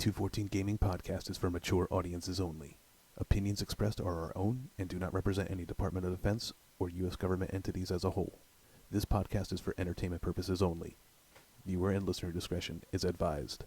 214 Gaming Podcast is for mature audiences only. Opinions expressed are our own and do not represent any Department of Defense or U.S. government entities as a whole. This podcast is for entertainment purposes only. Viewer and listener discretion is advised.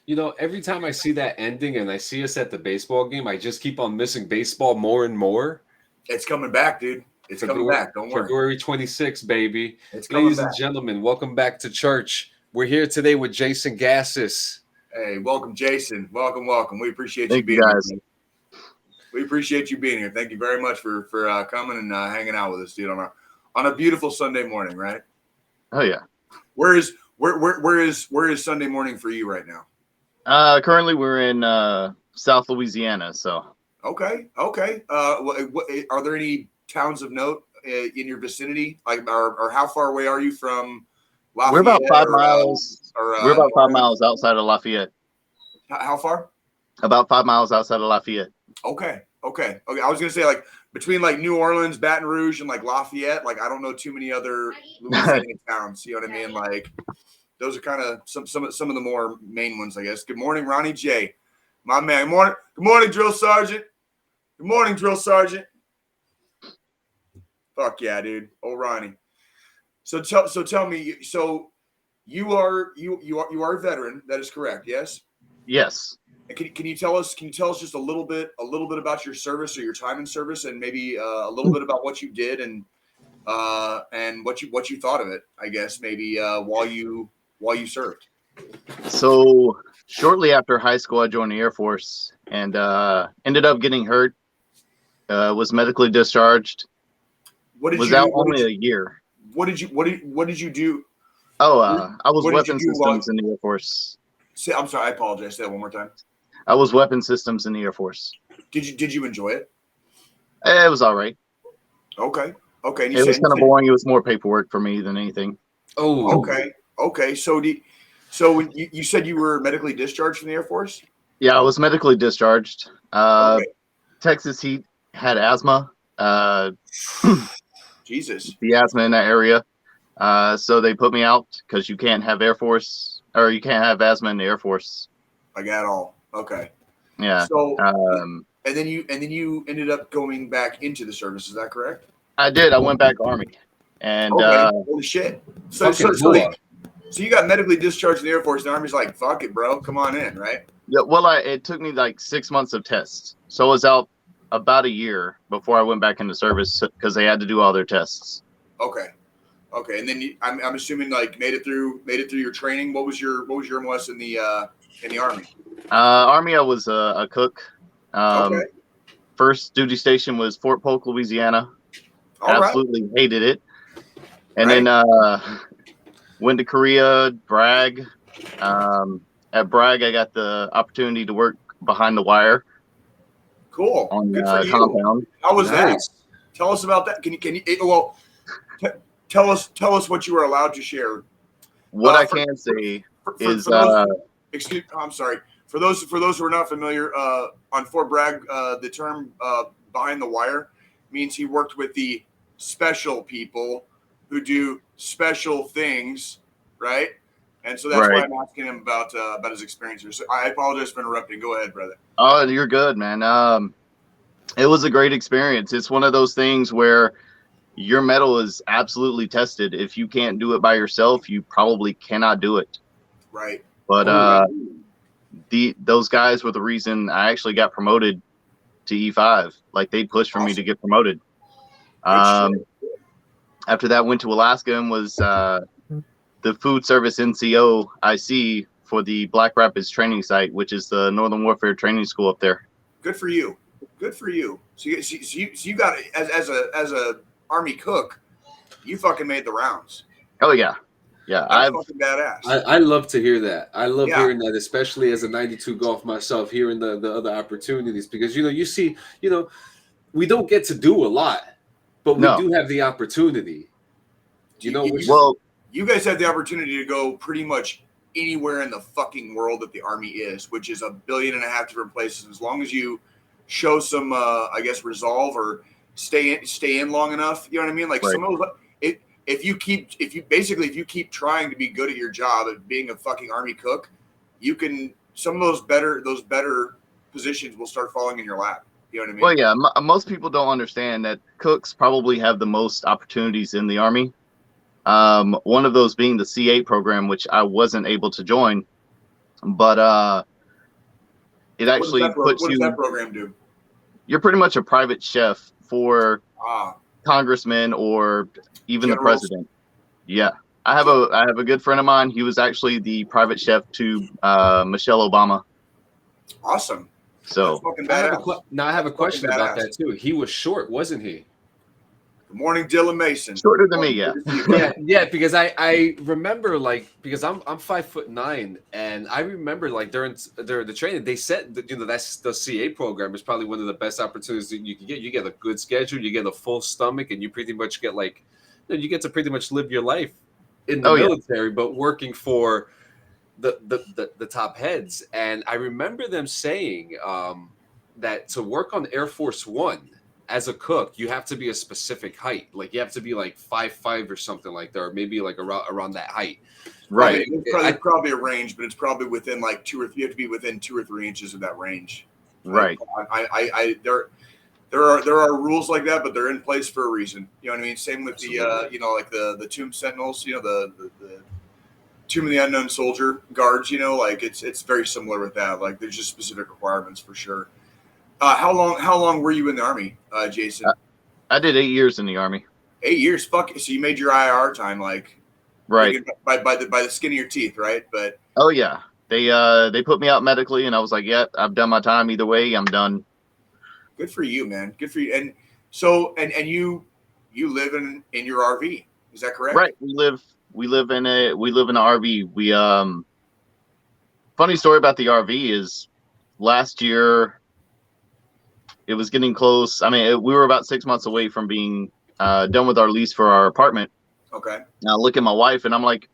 You know, every time I see that ending and I see us at the baseball game, I just keep on missing baseball more and more. It's coming back, dude. It's coming back. Don't worry. February 26th, baby. It's coming Ladies back. and gentlemen, welcome back to church. We're here today with Jason Gassis. Hey, welcome, Jason. Welcome. We appreciate Thank you being you, guys. here. We appreciate you being here. Thank you very much for coming and hanging out with us, dude, on a beautiful Sunday morning, right? Oh yeah. Where is Sunday morning for you right now? Currently we're in South Louisiana, so. Okay. Are there any towns of note in your vicinity? Like, or how far away are you from Lafayette? We're about 5 miles. We're about 5 miles outside of Lafayette. How far? About 5 miles outside of Lafayette. Okay. I was gonna say, like, between like New Orleans, Baton Rouge, and like Lafayette. Like, I don't know too many other Louisiana towns. You know what I mean? Like, those are kind of some of the more main ones, I guess. Good morning, Ronnie J, my man. Good morning, Drill Sergeant. Good morning, Drill Sergeant. Fuck yeah, dude. Oh, Ronnie. So tell me. So you are a veteran. That is correct. Yes. Yes. And can you tell us just a little bit about your service or your time in service, and maybe a little bit about what you did and what you thought of it? I guess maybe while you served. So shortly after high school, I joined the Air Force and ended up getting hurt. Was medically discharged. Was out only a year. What did you do? Oh, I was weapon systems in the Air Force. I'm sorry, I apologize. Say that one more time. I was weapon systems in the Air Force. Did you enjoy it? It was all right. Okay. And it was kind of boring. It was more paperwork for me than anything. Oh, okay. So when you said you were medically discharged from the Air Force? Yeah, I was medically discharged. Texas heat had asthma. Jesus. The asthma in that area. So they put me out because you can't have Air Force, or you can't have asthma in the Air Force. I got all. Okay. Yeah. So and then you ended up going back into the service. Is that correct? I did. I went back Army. And holy shit. So you got medically discharged in the Air Force, and the Army's like, fuck it, bro. Come on in, right? Yeah, well, it took me like 6 months of tests. So I was out about a year before I went back into service because they had to do all their tests. Okay. And then I'm assuming like made it through your training. What was your MOS in the Army? Army, I was a cook. Okay. First duty station was Fort Polk, Louisiana. Absolutely hated it. And then went to Korea, Bragg. At Bragg, I got the opportunity to work behind the wire. Cool. On Good for you. compound. How was that? Tell us about that. Can you tell us what you were allowed to share. What I can say is I'm sorry. For those who are not familiar, on Fort Bragg, the term behind the wire means he worked with the special people who do special things, right? And so that's why I'm asking him about his experience here. So I apologize for interrupting. Go ahead, brother. Oh, you're good, man. It was a great experience. It's one of those things where your metal is absolutely tested. If you can't do it by yourself, you probably cannot do it. Right. But those guys were the reason I actually got promoted to E5. Like they pushed for me to get promoted. Good shit. After that, went to Alaska and was the food service NCO IC for the Black Rapids training site, which is the Northern Warfare Training School up there. Good for you. Good for you. So you got it as a Army cook. You fucking made the rounds. Oh yeah, yeah. That's fucking badass. I love to hear that. I love hearing that, especially as a 92 golf myself, hearing the other opportunities, because you see, we don't get to do a lot, but we do have the opportunity. Well, you guys have the opportunity to go pretty much anywhere in the fucking world that the Army is, which is 1.5 billion different places. As long as you show some, I guess, resolve or stay in long enough, you know what I mean? Like some of those, if you keep trying to be good at your job at being a fucking Army cook, you can. Some of those better positions will start falling in your lap. You know what I mean? Well, yeah. Most people don't understand that cooks probably have the most opportunities in the Army. One of those being the C8 program, which I wasn't able to join, but it actually puts you. What does that program do? You're pretty much a private chef for congressmen or even the president. Yeah, I have a good friend of mine. He was actually the private chef to Michelle Obama. Awesome. So I have a question about that too. He was short, wasn't he? Good morning, Dylan Mason. Shorter than me, yeah. yeah. Because I remember, because I'm 5'9", and I remember during the training they said that that's the CA program is probably one of the best opportunities that you can get. You get a good schedule, you get a full stomach, and you pretty much get you get to pretty much live your life in the military, but working for the top heads. And I remember them saying that to work on Air Force One as a cook, you have to be a specific height. Like you have to be 5'5" or something like that, or maybe around that height. Right. It's probably a range, but it's probably within you have to be within 2 or 3 inches of that range. Right. There are rules like that, but they're in place for a reason. You know what I mean? Same with the Tomb Sentinels, the Tomb of the Unknown Soldier guards, it's very similar with that. Like there's just specific requirements for sure. How long were you in the Army, Jason? I did 8 years in the Army. 8 years, fuck. So you made your IR time right by the skin of your teeth, right? But oh yeah, they put me out medically, and I was like, yeah, I've done my time. Either way, I'm done. Good for you, man. Good for you. And so and you live in your RV, is that correct? Right. We live in an RV. We funny story about the RV is last year. It was getting close. I mean, we were about 6 months away from being done with our lease for our apartment. Okay. Now I look at my wife and I'm like,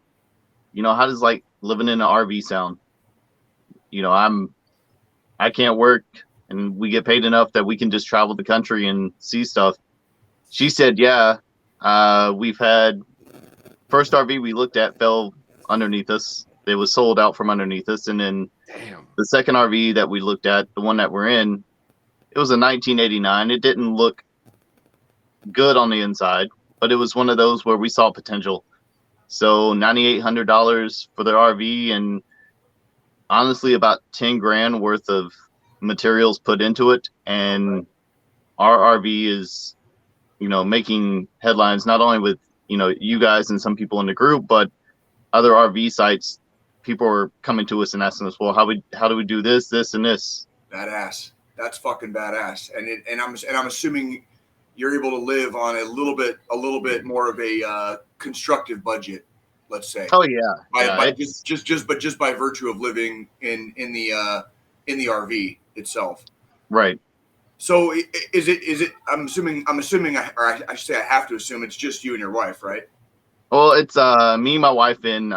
how does living in an RV sound? I can't work and we get paid enough that we can just travel the country and see stuff. She said, yeah, we've had first RV we looked at fell underneath us. It was sold out from underneath us. And then the second RV that we looked at, the one that we're in, it was a 1989. It didn't look good on the inside, but it was one of those where we saw potential. So $9,800 for the RV, and honestly about 10 grand worth of materials put into it. And our RV is, making headlines not only with, you guys and some people in the group, but other RV sites. People are coming to us and asking us, well, how do we do this, and this? Badass. That's fucking badass. And I'm assuming you're able to live on a little bit more of a constructive budget, let's say. Oh yeah. Just by virtue of living in the RV itself. Right. So is it? I'm assuming, or I should say, I have to assume it's just you and your wife, right? Well, it's me, my wife, and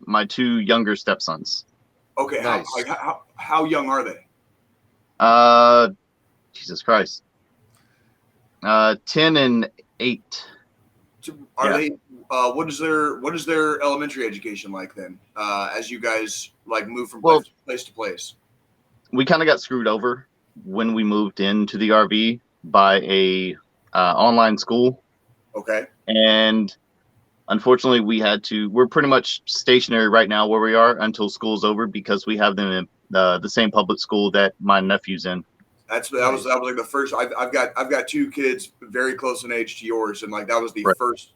my 2 younger stepsons. Okay. Nice. How young are they? Jesus Christ. 10 and 8. Are they? What is their elementary education like then? As you guys move from place to place. We kind of got screwed over when we moved into the RV by a online school. Okay. And unfortunately, we're pretty much stationary right now where we are until school's over because we have them in the same public school that my nephew's in. that was like the first. I've got 2 kids very close in age to yours, and like that was the first.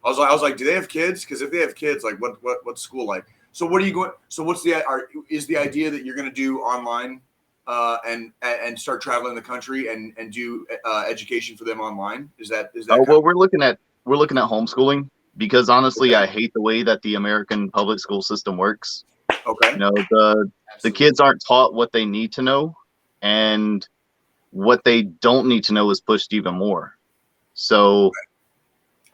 I was like, do they have kids? Because if they have kids, like what's school like? So what are you going? So what's is the idea that you're going to do online, and start traveling the country and do education for them online? Is that? Well, we're looking at homeschooling, because honestly, I hate the way that the American public school system works. Okay. The kids aren't taught what they need to know, and what they don't need to know is pushed even more. So,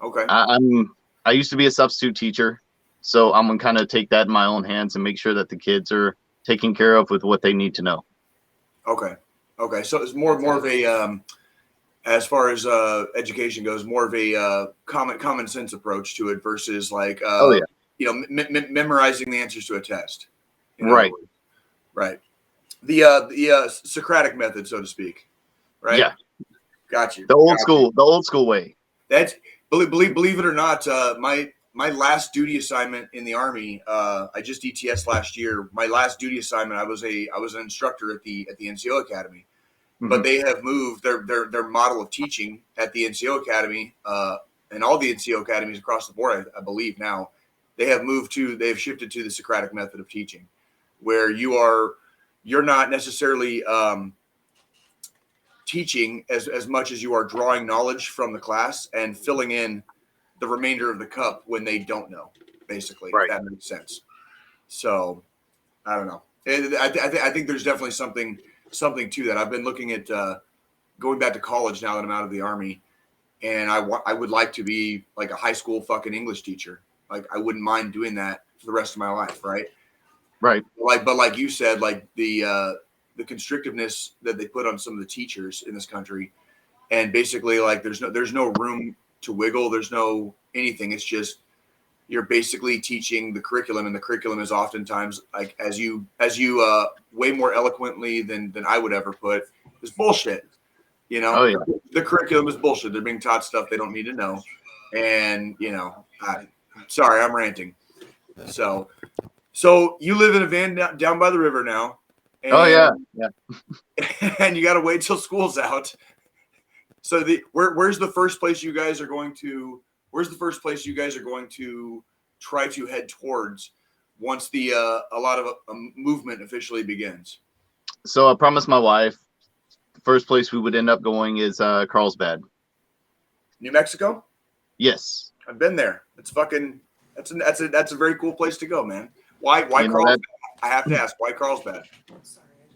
okay. I used to be a substitute teacher, so I'm gonna kind of take that in my own hands and make sure that the kids are taken care of with what they need to know. Okay. So it's more of a as far as education goes, more of a common sense approach to it versus like memorizing the answers to a test. Right. Right. The Socratic method, so to speak. Right. Yeah. Got you. The old school way. That's believe it or not, my last duty assignment in the Army, I just ETS last year. My last duty assignment, I was an instructor at the NCO Academy, but they have moved their model of teaching at the NCO Academy, and all the NCO academies across the board. I believe now they have shifted to the Socratic method of teaching, where you're not necessarily teaching as much as you are drawing knowledge from the class and filling in the remainder of the cup when they don't know, basically. Right. If that makes sense. So I don't know. I think there's definitely something to that. I've been looking at going back to college now that I'm out of the Army, and I would like to be like a high school fucking English teacher. Like I wouldn't mind doing that for the rest of my life. Right. But like you said, like the constrictiveness that they put on some of the teachers in this country, and basically like there's no room to wiggle. There's no anything. It's just you're basically teaching the curriculum, and the curriculum is oftentimes like as you way more eloquently than I would ever put is bullshit. The curriculum is bullshit. They're being taught stuff they don't need to know, and sorry, I'm ranting. So you live in a van down by the river now. And, and you got to wait till school's out. So where's the first place you guys are going to? Where's the first place you guys are going to try to head towards once the a lot of movement officially begins? So I promised my wife the first place we would end up going is Carlsbad, New Mexico. Yes, I've been there. It's fucking that's a very cool place to go, man. Why Carlsbad? I have to ask, why Carlsbad?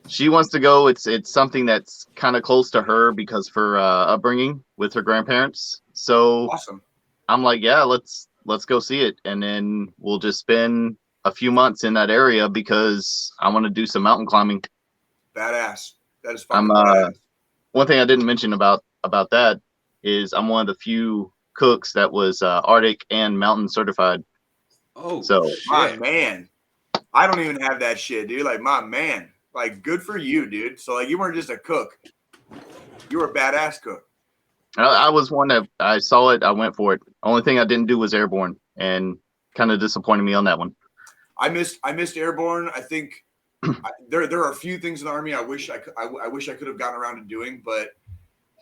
She wants to go. It's something that's kind of close to her because of her upbringing with her grandparents. So awesome. I'm like, yeah, let's go see it, and then we'll just spend a few months in that area because I want to do some mountain climbing. Badass. That is fucking badass. One thing I didn't mention about that is I'm one of the few cooks that was Arctic and mountain certified. Oh, so my man. I don't even have that shit, dude. Like, my man. Like, good for you, dude. So, like, you weren't just a cook. You were a badass cook. I was one that I saw it. I went for it. Only thing I didn't do was airborne, and kind of disappointed me on that one. I missed airborne. I think there are a few things in the Army I wish I could have gotten around to doing, but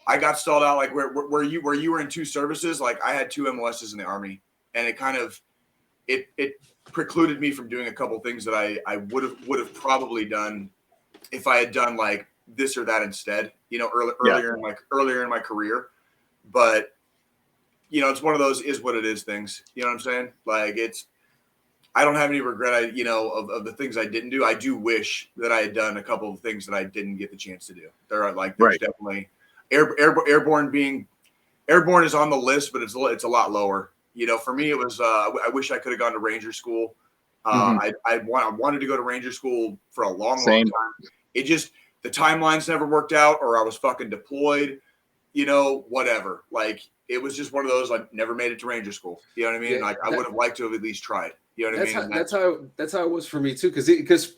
I got stalled out. Like where you were in 2 services. Like I had 2 MOSs in the Army, and it kind of it precluded me from doing a couple things that I would have probably done if I had done like this or that instead, earlier in my career. But it's one of those is what it is things. You know what I'm saying? Like I don't have any regret. Of the things I didn't do. I do wish that I had done a couple of things that I didn't get the chance to do. There's definitely airborne is on the list, but it's a lot lower. For me, it was. I wish I could have gone to Ranger School. I wanted to go to Ranger School for a long time. It just the timelines never worked out, or I was fucking deployed. Whatever. Like it was just one of those. I never made it to Ranger School. You know what I mean? Like I would have liked to have at least tried. You know what I mean? That's how it was for me too. Because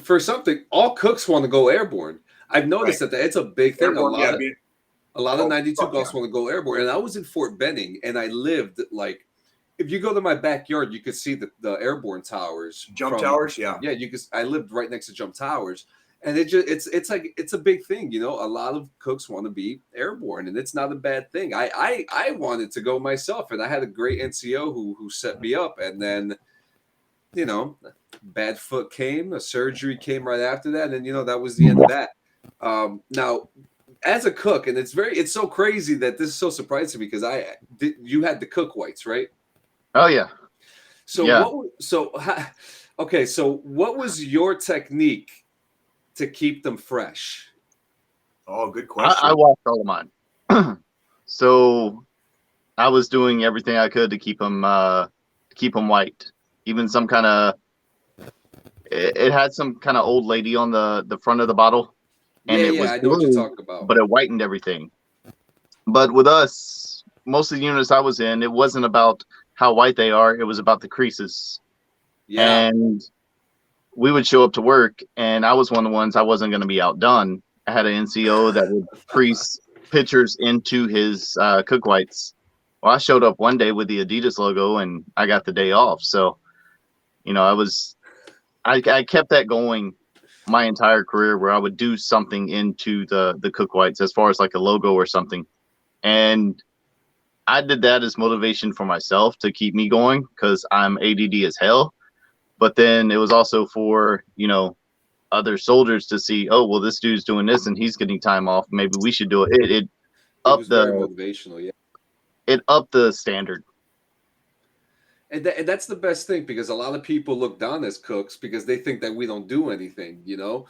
for something, all cooks want to go airborne. I've noticed that it's a big thing. Airborne, a lot of 92 Gulfs want to go airborne. And I was in Fort Benning, and I lived like, if you go to my backyard, you could see the airborne towers. Jump towers, yeah. Yeah, I lived right next to Jump Towers. And it's like it's a big thing, you know. A lot of cooks want to be airborne, and it's not a bad thing. I wanted to go myself, and I had a great NCO who set me up, and then, you know, bad foot came, a surgery came right after that, and you know that was the end of that. Now, as a cook, and it's so crazy that this is so surprising because you had the cook whites, right? Oh yeah. So Yeah. okay, so what was your technique to keep them fresh? Oh, good question. I washed all of mine. So I was doing everything I could to keep them white. Even some kind of it had some kind of old lady on the front of the bottle, and it was I know what you're blue, talking about. but it whitened everything. But with us, most of the units I was in, it wasn't about how white they are. It was about the creases. Yeah. And we would show up to work, and I was one of the ones I wasn't going to be outdone. I had an NCO that would crease pictures into his cook whites. Well, I showed up one day with the Adidas logo, and I got the day off. So, you know, I kept that going my entire career, where I would do something into the cook whites as far as like a logo or something. And I did that as motivation for myself to keep me going, because I'm ADD as hell. But then it was also for, you know, other soldiers to see, oh, well, this dude's doing this and he's getting time off. Maybe we should do it. It was very motivational. Yeah. It upped the standard. And that's the best thing, because a lot of people look down as cooks because they think that we don't do anything, you know.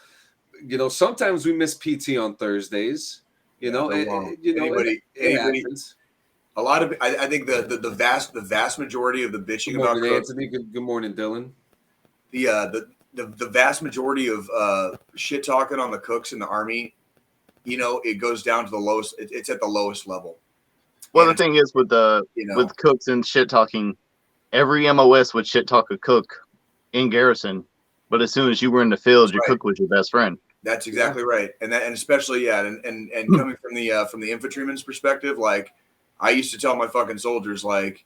Sometimes we miss PT on Thursdays. Anybody, it happens. A lot of I think the vast majority of the bitching good morning, about cooks, Anthony. Good morning, Dylan. The vast majority of shit talking on the cooks in the Army, you know, it goes down to the lowest. It's at the lowest level. Well, the thing is with with cooks and shit talking, every MOS would shit talk a cook in garrison, but as soon as you were in the field, your cook was your best friend. That's exactly right, and especially and coming from the infantryman's perspective, like I used to tell my fucking soldiers, like,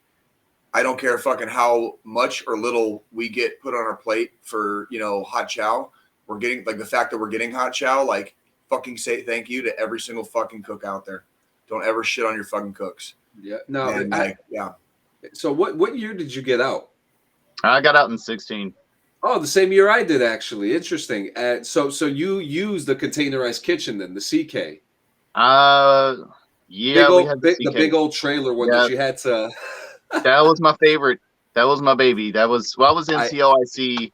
I don't care fucking how much or little we get put on our plate for, you know, hot chow. We're getting, like, the fact that we're getting hot chow, like, fucking say thank you to every single fucking cook out there. Don't ever shit on your fucking cooks. Yeah. No. And, yeah. So what year did you get out? I got out in 16. Oh, the same year I did, actually. Interesting. So you used the containerized kitchen then, the CK. Yeah, we had the big old trailer one that you had to. That was my favorite. That was my baby. I was in COIC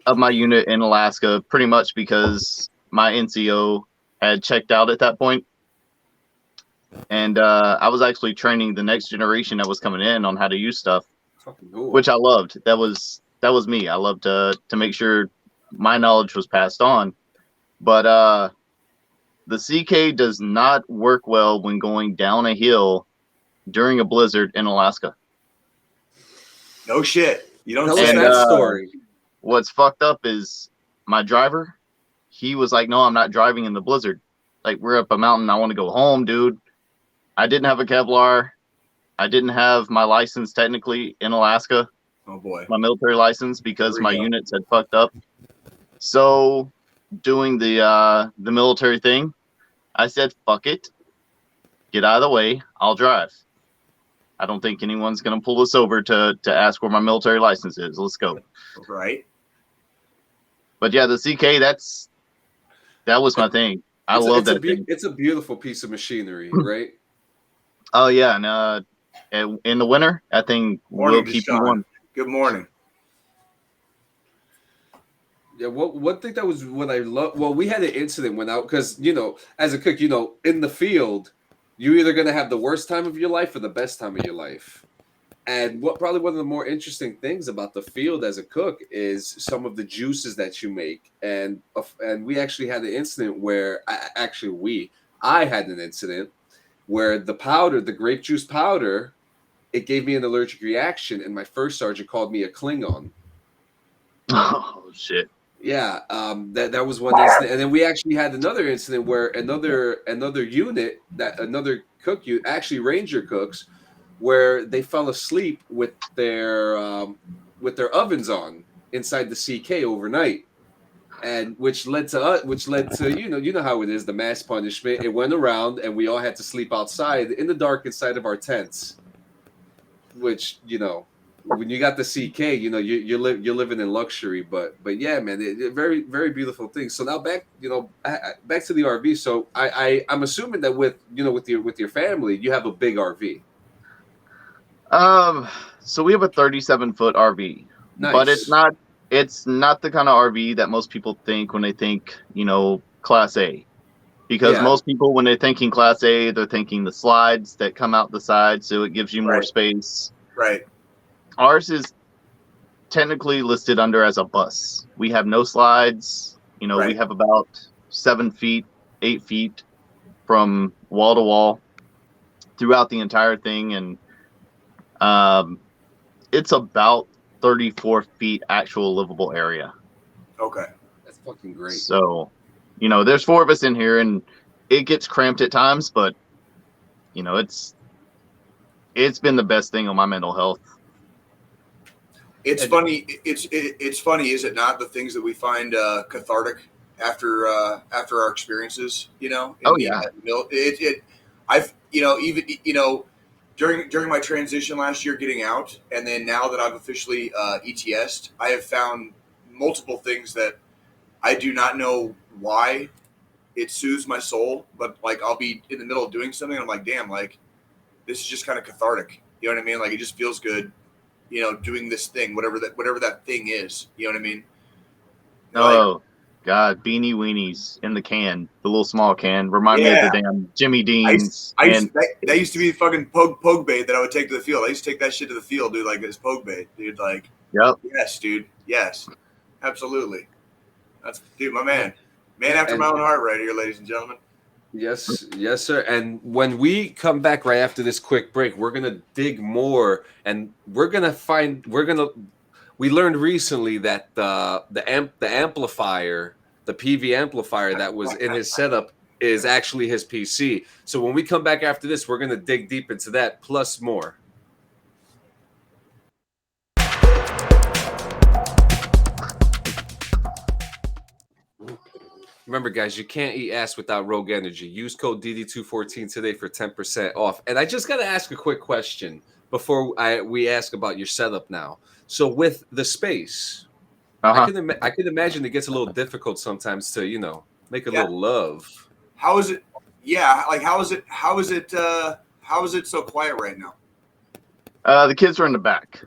of my unit in Alaska, pretty much because my NCO had checked out at that point. And I was actually training the next generation that was coming in on how to use stuff, which I loved. That was me. I loved to make sure my knowledge was passed on. But the CK does not work well when going down a hill during a blizzard in Alaska. No shit. You don't say that story. What's fucked up is my driver. He was like, "No, I'm not driving in the blizzard. Like, we're up a mountain. I want to go home, dude." I didn't have a Kevlar. I didn't have my license technically in Alaska. Oh boy. My military license, because my units had fucked up. So, doing the military thing, I said, "Fuck it. Get out of the way. I'll drive. I don't think anyone's going to pull us over to ask where my military license is. Let's go." Right. But yeah, the CK, that was my thing. I love that thing. It's a beautiful piece of machinery, right? Oh yeah, and in the winter, that thing will keep you warm. Good morning. Yeah, one thing that was what I love. Well, we had an incident went out because, you know, as a cook, you know, in the field, you're either going to have the worst time of your life or the best time of your life. And probably one of the more interesting things about the field as a cook is some of the juices that you make. And we actually had an incident where I had an incident where the powder, the grape juice powder, it gave me an allergic reaction, and my first sergeant called me a Klingon. Oh shit. Yeah, that was one incident, and then we actually had another incident where another unit, another cook unit, actually Ranger cooks, where they fell asleep with their ovens on inside the CK overnight. and which led to you know how it is, the mass punishment. It went around, and we all had to sleep outside in the dark inside of our tents. Which, when you got the CK, you're living in luxury. But yeah, man, very, very beautiful thing. So now back back to the RV. So I'm assuming that with your family, you have a big RV. So we have a 37-foot RV, Nice. but it's not the kind of RV that most people think when they think, Class A. Because most people, when they're thinking Class A, they're thinking the slides that come out the side, so it gives you more space. Right. Ours is technically listed under as a bus. We have no slides. We have about 7 feet, 8 feet from wall to wall throughout the entire thing, and it's about 34 feet actual livable area. Okay. That's fucking great. So, there's 4 of us in here, and it gets cramped at times, but it's been the best thing on my mental health. It's funny. It's funny, is it not? The things that we find cathartic after our experiences. I've even during my transition last year, getting out, and then now that I've officially ETS'd, I have found multiple things that I do not know why it soothes my soul, but like I'll be in the middle of doing something, and I'm like, damn, like this is just kind of cathartic. You know what I mean? Like it just feels good. Doing this thing, whatever that thing is. You know what I mean? Oh, God, beanie weenies in the can, the little small can, remind me of the damn Jimmy Dean's. That used to be fucking poke bait that I would take to the field. I used to take that shit to the field, dude, like this poke bait, dude. Like, yep. Yes, dude. Yes, absolutely. That's, dude, my man. Man after my own heart right here, ladies and gentlemen. Yes, sir. And when we come back right after this quick break, we're gonna dig more, and we learned recently that the amplifier, the PV amplifier that was in his setup is actually his PC. So when we come back after this, we're gonna dig deep into that plus more. Remember, guys, you can't eat ass without Rogue Energy. Use code DD214 today for 10% off. And I just got to ask a quick question before we ask about your setup now. So with the space, I can imagine it gets a little difficult sometimes to, make a little love. How is it? Yeah, like how is it so quiet right now? The kids are in the back.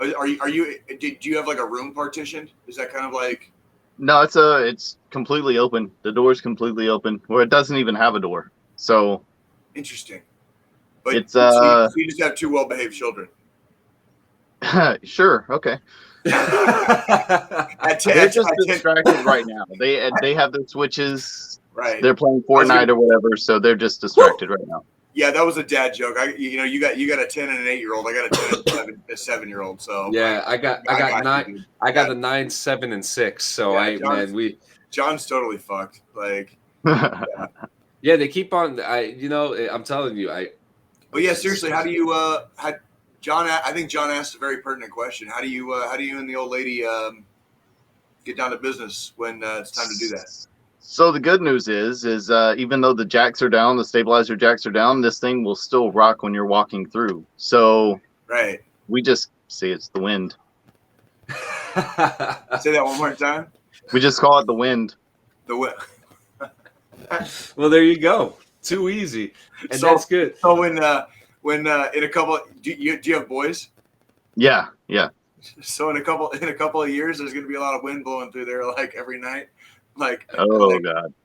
Are you? Do you have like a room partitioned? Is that kind of like? No, it's completely open. The door's completely open, or it doesn't even have a door. So interesting. But it's so you just have 2 well-behaved children. Sure, okay. They're just distracted right now. They have their switches. Right. They're playing Fortnite or whatever, so they're just distracted right now. Yeah, that was a dad joke. You got a 10 and an 8-year-old. I got a 10 and a 7-year-old. So yeah, I got 9. I got a 9, 7, and 6. So John's totally fucked. Like, yeah, they keep on. I'm telling you, But yeah, seriously, how do you? John, I think John asked a very pertinent question. How do you and the old lady get down to business when it's time to do that? So the good news is even though the jacks are down, the stabilizer jacks are down, this thing will still rock when you're walking through. So we just say it's the wind. Say that one more time. We just call it the wind. The wind. Well, there you go. Too easy, and that's good. So when in a couple, do you have boys? Yeah. So in a couple of years, there's going to be a lot of wind blowing through there, like every night. God,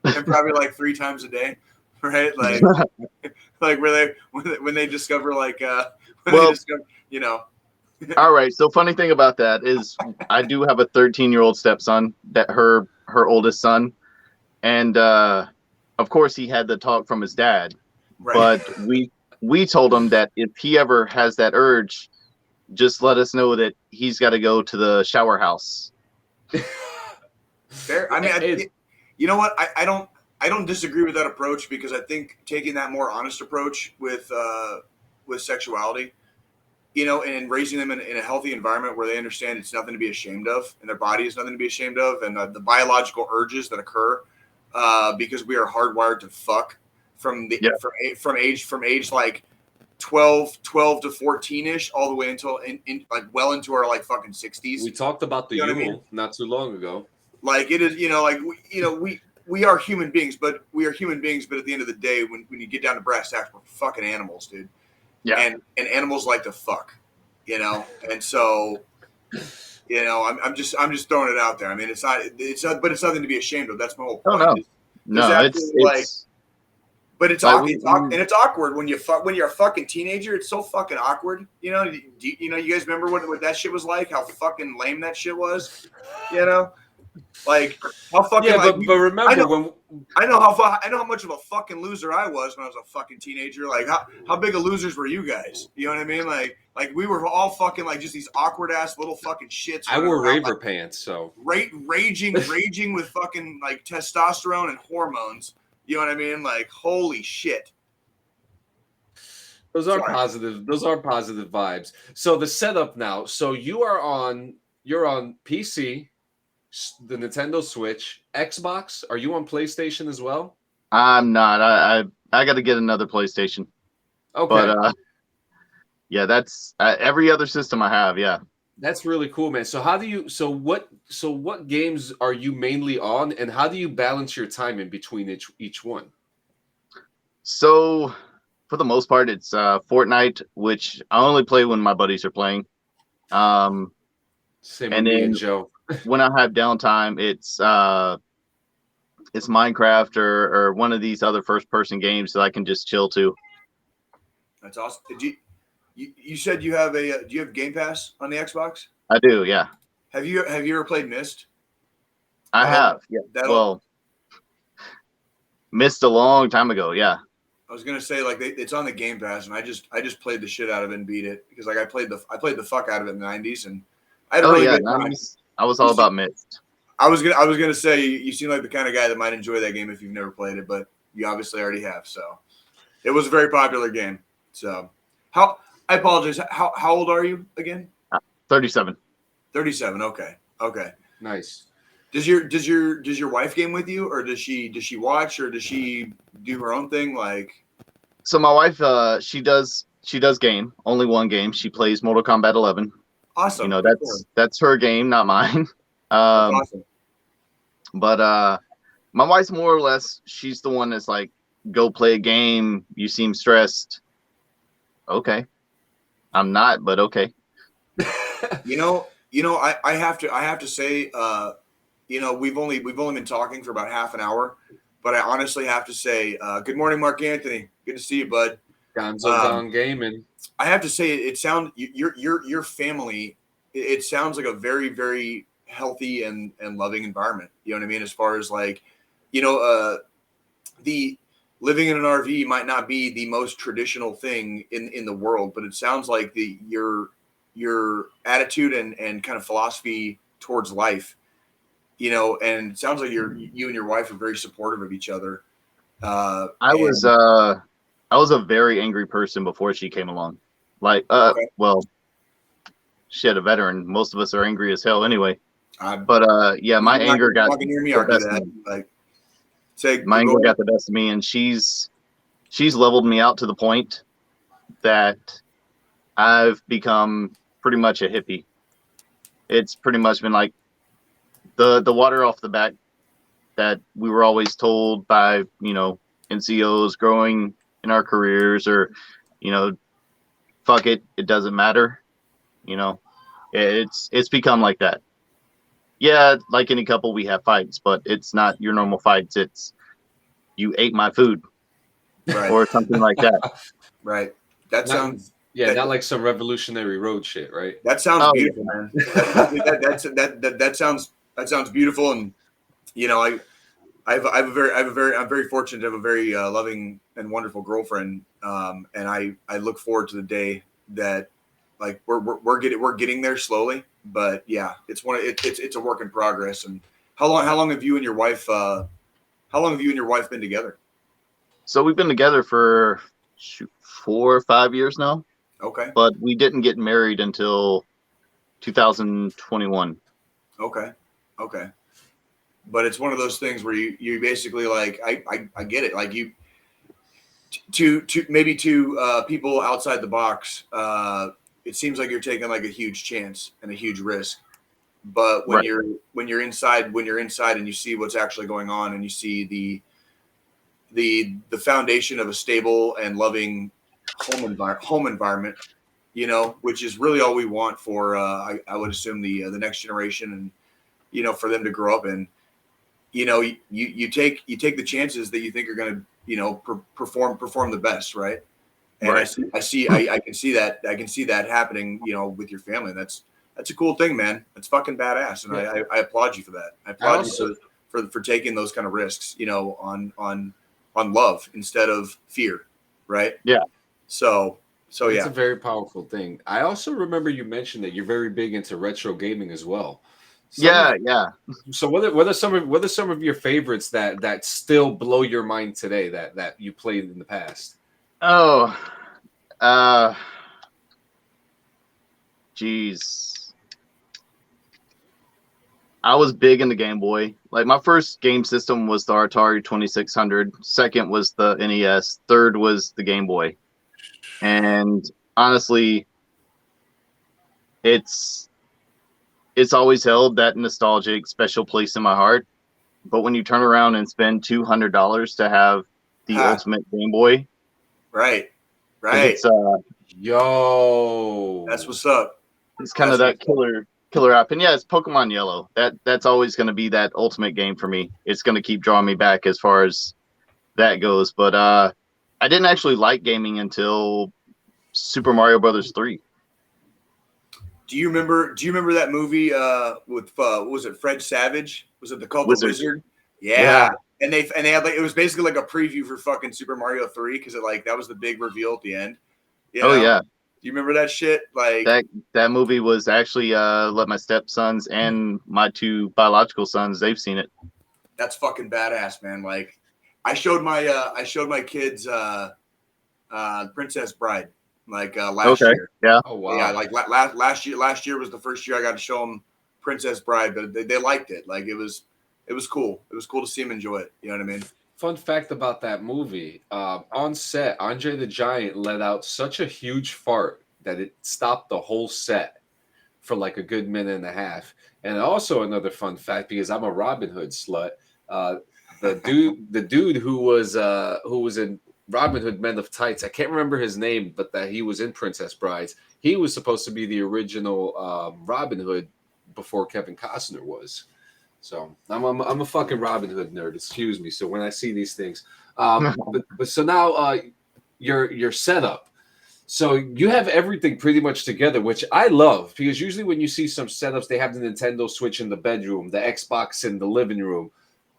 and probably like 3 times a day, right? Like, like when they discover All right. So funny thing about that is I do have a 13-year-old stepson, that her oldest son, and of course he had the talk from his dad, but we told him that if he ever has that urge, just let us know that he's got to go to the shower house. Fair. I mean, you know what? I don't disagree with that approach, because I think taking that more honest approach with sexuality and raising them in a healthy environment where they understand it's nothing to be ashamed of, and their body is nothing to be ashamed of, and the biological urges that occur because we are hardwired to fuck from from age like 12 to 14ish all the way until in like well into our like fucking 60s. We talked about the Yule not too long ago. Like it is, we are human beings, but at the end of the day, when you get down to brass tacks, we're fucking animals, dude. Yeah. And animals like to fuck, and so, I'm just throwing it out there. I mean, but it's nothing to be ashamed of. That's my whole point. Oh, no, it's but it's awkward, and it's awkward when you're a fucking teenager. It's so fucking awkward. You guys remember what that shit was like? How fucking lame that shit was. Like how fucking. Yeah, but remember I know how much of a fucking loser I was when I was a fucking teenager. Like how big of losers were you guys? You know what I mean? Like we were all fucking like just these awkward ass little fucking shits. I wore raver pants, so raging with fucking like testosterone and hormones. You know what I mean? Like holy shit. Those are positive vibes. So the setup now. So you're on PC, the Nintendo Switch, Xbox. Are you on PlayStation as well? I'm not. I got to get another PlayStation. Okay. But yeah, that's every other system I have. Yeah. That's really cool, man. So what games are you mainly on, and how do you balance your time in between each one? So for the most part, it's Fortnite, which I only play when my buddies are playing. Same with me and Joe. When I have downtime, it's Minecraft or one of these other first-person games that I can just chill to. That's awesome. You said you have do you have Game Pass on the Xbox? I do, yeah. Have you ever played Myst? I have, yeah. Myst a long time ago, yeah. I was gonna say it's on the Game Pass, and I just played the shit out of it and beat it because I played the fuck out of it in the 90s, and I had a really good time. I was all about Myst. I was gonna say you seem like the kind of guy that might enjoy that game if you've never played it, but you obviously already have. So it was a very popular game. So I apologize. How old are you again? 37. 37. Okay. Nice. Does your wife game with you, or does she watch, or does she do her own thing? Like, so my wife, she does game. Only one game. She plays Mortal Kombat 11. Awesome. That's her game, not mine. Awesome. But my wife's more or less. She's the one that's like, go play a game. You seem stressed. Okay. I'm not, but okay. I have to say, we've only been talking for about half an hour, but I honestly have to say, good morning, Mark Anthony. Good to see you, bud. Gonzo Gone Gaming. I have to say, your family. It sounds like a very, very healthy and loving environment. You know what I mean? As far as like, the living in an RV might not be the most traditional thing in the world, but it sounds like your attitude and kind of philosophy towards life, and it sounds like you and your wife are very supportive of each other. I was a very angry person before she came along. Like, well, shit, a veteran. Most of us are angry as hell anyway. But yeah, my anger got the best of me. My anger got the best of me, and she's leveled me out to the point that I've become pretty much a hippie. It's pretty much been like the water off the back that we were always told by, NCOs growing in our careers, or, fuck it, it doesn't matter. It's become like that. Yeah, like any couple, we have fights, but it's not your normal fights. It's you ate my food, right, or something like that. Right. That sounds not like some Revolutionary Road shit, right? That sounds beautiful, man. That sounds beautiful, and I'm very fortunate to have a very loving and wonderful girlfriend, and I look forward to the day that like we're getting there slowly, but yeah, it's a work in progress. And how long have you and your wife been together? So we've been together for 4 or 5 years now. Okay. But we didn't get married until 2021. Okay. But it's one of those things where you basically like I get it. Like you to maybe to people outside the box, it seems like you're taking like a huge chance and a huge risk. But when you're inside and you see what's actually going on and you see the foundation of a stable and loving home environment, you know, which is really all we want for I would assume the next generation, and you know, for them to grow up in. You know, you take the chances that you think are going to, you know, perform the best, right? And Right. I can see that happening, you know, with your family. That's a cool thing, man. That's fucking badass, and Yeah. I applaud you for that. I applaud you for taking those kind of risks, you know, on love instead of fear, right? Yeah. So It's yeah. a very powerful thing. I also remember you mentioned that you're very big into retro gaming as well. Yeah. So what are some of your favorites that still blow your mind today that you played in the past? Oh, geez. I was big in the Game Boy. Like my first game system was the Atari 2600. Second was the NES. Third was the Game Boy. And honestly, it's always held that nostalgic special place in my heart. But when you turn around and spend $200 to have the ultimate Game Boy, right, it's Yo, that's what's up. It's kind of that killer app. And yeah, it's Pokemon Yellow. That's always going to be that ultimate game for me. It's going to keep drawing me back as far as that goes. But I didn't actually like gaming until Super Mario Brothers 3. Do you remember that movie with what was it, Fred Savage? Was it called The Wizard? Yeah. And they had like, it was basically like a preview for fucking Super Mario 3 because it like that was the big reveal at the end. You know? Yeah. Do you remember that shit? Like that movie was actually let my stepsons and my two biological sons, they've seen it. That's fucking badass, man. Like I showed my kids Princess Bride like last year. Yeah. Oh wow. Yeah, like last year was the first year I got to show them Princess Bride, but they liked it. Like it was cool. It was cool to see them enjoy it. You know what I mean? Fun fact about that movie: on set, Andre the Giant let out such a huge fart that it stopped the whole set for like a good minute and a half. And also another fun fact, because I'm a Robin Hood slut, the dude who was in Robin Hood Men of Tights, I can't remember his name, but that he was in Princess Brides. He was supposed to be the original Robin Hood before Kevin Costner was. So I'm a fucking Robin Hood nerd. Excuse me. So when I see these things, but so now your setup. So you have everything pretty much together, which I love because usually when you see some setups, they have the Nintendo Switch in the bedroom, the Xbox in the living room,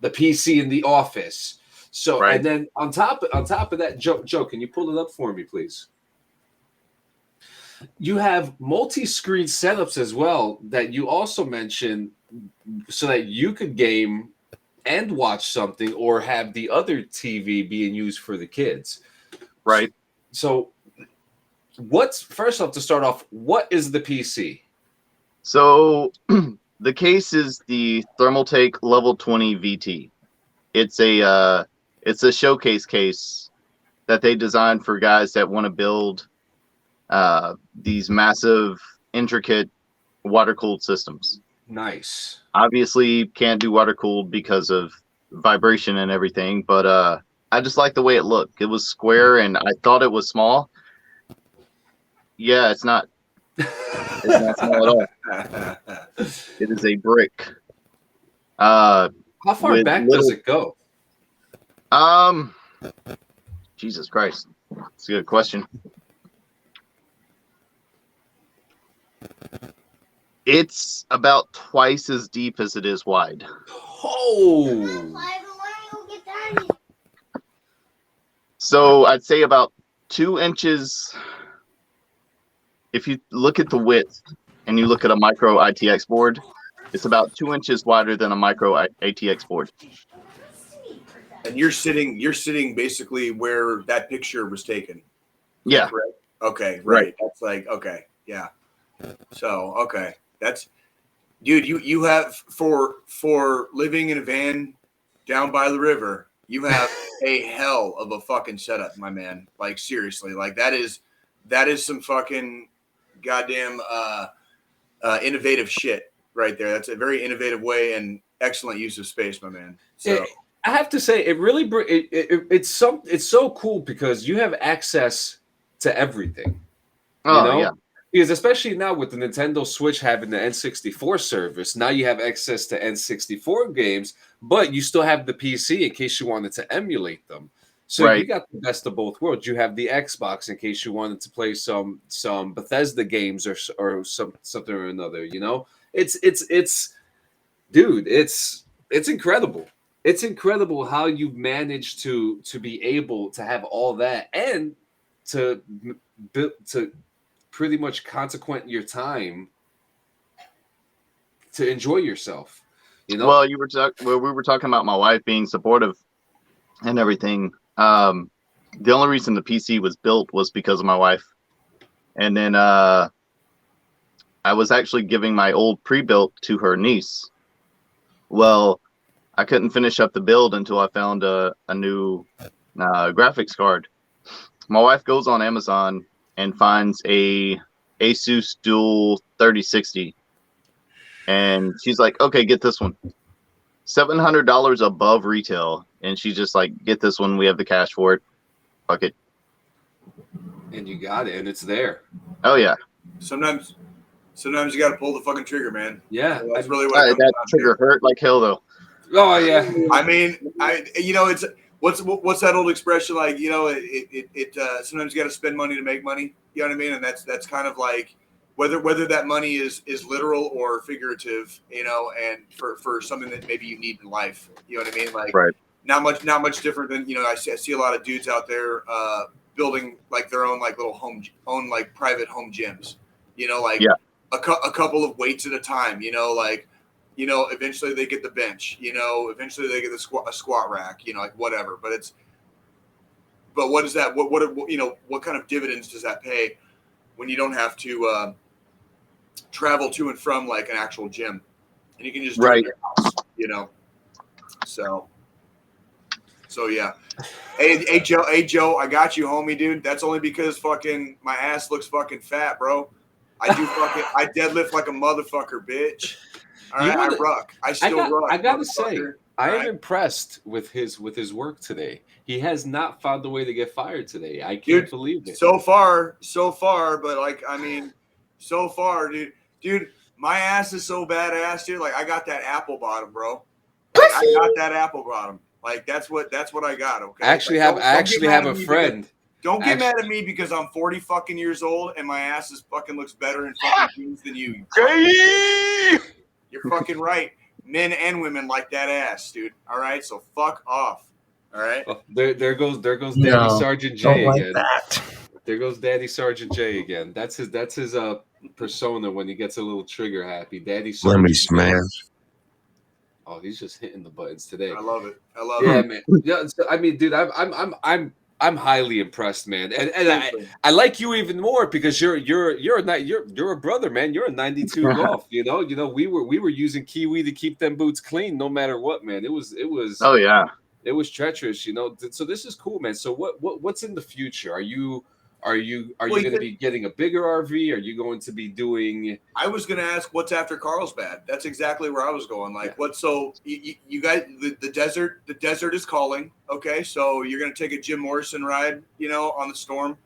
the PC in the office. So and then on top of that, Joe, can you pull it up for me, please? You have multi-screen setups as well that you also mentioned so that you could game and watch something or have the other TV being used for the kids. Right. So what's first off to start off, what is the PC? So the case is the Thermaltake Level 20 VT. It's a showcase case that they designed for guys that want to build these massive, intricate water-cooled systems. Nice. Obviously, can't do water-cooled because of vibration and everything, but I just like the way it looked. It was square, and I thought it was small. Yeah, it's not. It's not small at all. It is a brick. How far back does it go? Jesus Christ. That's a good question. It's about twice as deep as it is wide. Oh. So I'd say about 2 inches. If you look at the width and you look at a micro ITX board, it's about 2 inches wider than a micro ATX board. And you're sitting basically where that picture was taken. Yeah. Correct? Okay, right. That's like okay, yeah. So okay, that's dude. You have for living in a van down by the river. You have a hell of a fucking setup, my man. Like seriously, like that is some fucking goddamn innovative shit right there. That's a very innovative way and excellent use of space, my man. So I have to say, it really it's so cool because you have access to everything. You know, yeah. because especially now with the Nintendo Switch having the N64 service, now you have access to N64 games, but you still have the PC in case you wanted to emulate them. So you got the best of both worlds. You have the Xbox in case you wanted to play some Bethesda games or something or another. You know, it's dude, it's incredible. It's incredible how you've managed to be able to have all that and to pretty much consequent your time to enjoy yourself. You know. Well, we were talking about my wife being supportive and everything. The only reason the PC was built was because of my wife, and then I was actually giving my old pre-built to her niece. Well, I couldn't finish up the build until I found a new graphics card. My wife goes on Amazon and finds a Asus Dual 3060, and she's like, "Okay, get this one." $700 above retail, and she's just like, "Get this one. We have the cash for it. Fuck it." And you got it, and it's there. Oh yeah. Sometimes you got to pull the fucking trigger, man. Yeah, that's really what that trigger hurt like hell, though. Oh yeah. I mean, it's what's that old expression like? You know, it sometimes you got to spend money to make money. You know what I mean? And that's kind of like whether that money is literal or figurative. You know, and for something that maybe you need in life. You know what I mean? Like not much different than I see a lot of dudes out there building like their own like little like private home gyms. You know, like a couple of weights at a time. You know, like. Eventually they get the bench, eventually they get a squat rack, like whatever, but what is that? What kind of dividends does that pay when you don't have to travel to and from like an actual gym and you can just do it in your house, So yeah. Hey Joe, I got you, homie, dude. That's only because fucking my ass looks fucking fat, bro. I deadlift like a motherfucker, bitch. All right, I rock. I gotta say, I am impressed with his work today. He has not found a way to get fired today. I can't believe it. So far, but like, I mean, so far, dude, my ass is so badass, dude. Like, I got that apple bottom, bro. Like, I got that apple bottom. Like, that's what I got. Okay. I actually have a friend. Don't get mad at me because I'm 40 fucking years old and my ass fucking looks better in fucking jeans than you. You're fucking right. Men and women like that ass, dude. All right, so fuck off. All right. Oh, there goes Daddy Sergeant J again. That. There goes Daddy Sergeant J again. That's his persona when he gets a little trigger happy. Daddy Sergeant. Let me smash. Oh, he's just hitting the buttons today. I love it. Yeah, man. Yeah, so, I mean, dude, I'm highly impressed, man, and I like you even more because you're a brother, man. You're a 92 golf, you know. We were using Kiwi to keep them boots clean, no matter what, man. It was. Oh yeah. It was treacherous, you know. So this is cool, man. So what's in the future? Are you going to be getting a bigger RV? Are you going to be doing? I was going to ask what's after Carlsbad. That's exactly where I was going. Like, what? So you guys, the desert is calling. Okay, so you're going to take a Jim Morrison ride, on the Storm,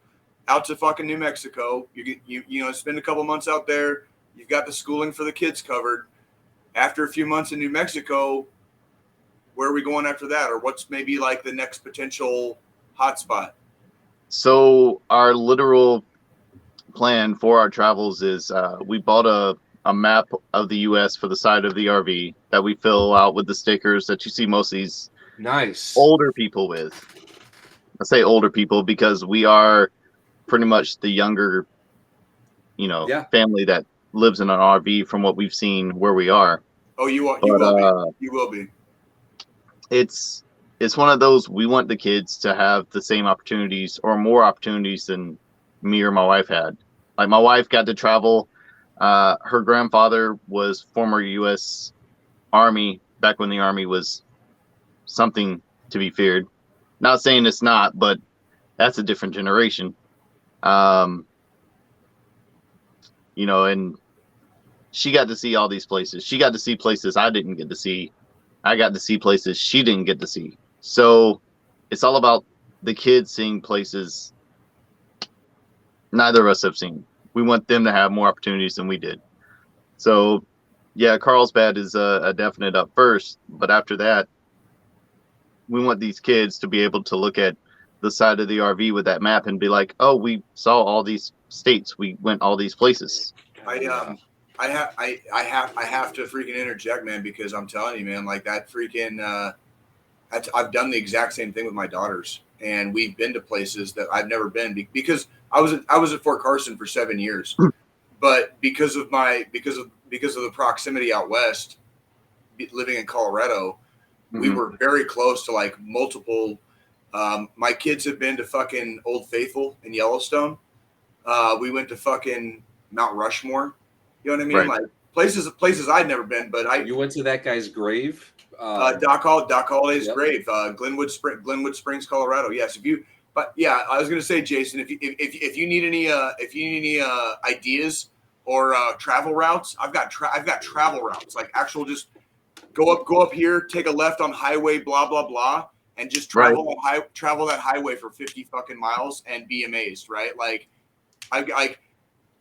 out to fucking New Mexico. You spend a couple months out there. You've got the schooling for the kids covered. After a few months in New Mexico, where are we going after that? Or what's maybe like the next potential hotspot? So our literal plan for our travels is we bought a map of the U.S. for the side of the RV that we fill out with the stickers that you see most of these older people with. I say older people because we are pretty much the younger, family that lives in an RV from what we've seen where we are. Oh, you will be. It's one of those, we want the kids to have the same opportunities or more opportunities than me or my wife had. Like my wife got to travel. Her grandfather was former U.S. Army back when the Army was something to be feared. Not saying it's not, but that's a different generation. And she got to see all these places. She got to see places I didn't get to see. I got to see places she didn't get to see. So it's all about the kids seeing places neither of us have seen. We want them to have more opportunities than we did. So, yeah, Carlsbad is a definite up first. But after that, we want these kids to be able to look at the side of the RV with that map and be like, oh, we saw all these states. We went all these places. I have to freaking interject, man, because I'm telling you, man, like that freaking I've done the exact same thing with my daughters, and we've been to places that I've never been because I was at Fort Carson for 7 years, but because of the proximity out west, living in Colorado, we were very close to like multiple. My kids have been to fucking Old Faithful in Yellowstone. We went to fucking Mount Rushmore. You know what I mean? Right. Like places I'd never been, but You went to that guy's grave? Doc Holliday's grave, Glenwood Springs, Colorado. Yes, I was gonna say, Jason, if you need any ideas or travel routes, I've got travel routes, like actual just go up here, take a left on highway, blah blah blah, and just travel that highway for 50 fucking miles and be amazed, right? Like I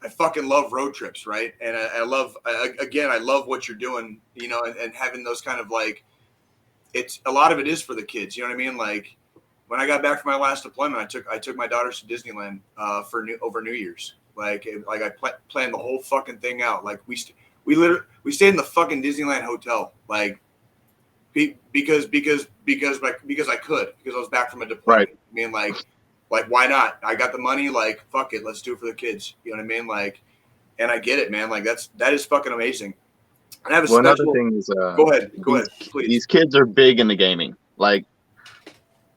fucking love road trips, right? And I love what you're doing, and having those kind of like, it's a lot of it is for the kids, you know what I mean? Like when I got back from my last deployment, I took my daughters to Disneyland over New Year's. Like I planned the whole fucking thing out. Like we stayed in the fucking Disneyland hotel, like because I could, because I was back from a deployment. Right. I mean, like why not? I got the money, like fuck it, let's do it for the kids. You know what I mean? Like, and I get it, man. Like that is fucking amazing. And I have another thing is, go ahead, please. These kids are big into gaming. Like,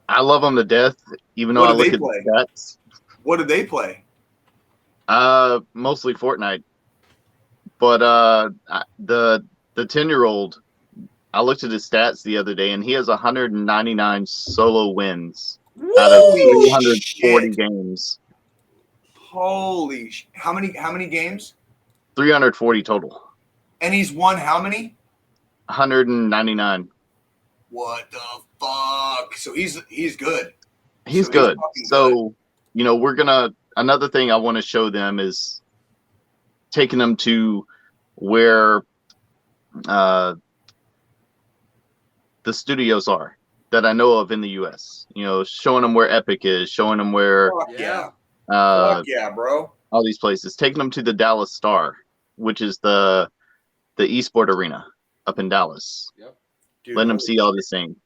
I love them to death, even though I look at the stats. What do they play? Mostly Fortnite. But the 10-year-old, I looked at his stats the other day, and he has 199 solo wins out of 340 games. Holy shit! How many games? 340 total. And he's won how many? 199. What the fuck? So he's good. He's good. So, another thing I want to show them is taking them to where the studios are that I know of in the US. Showing them where Epic is, showing them where fuck yeah, bro. All these places. Taking them to the Dallas Star, which is the esport arena up in Dallas. Yep. Dude, letting them see all these things.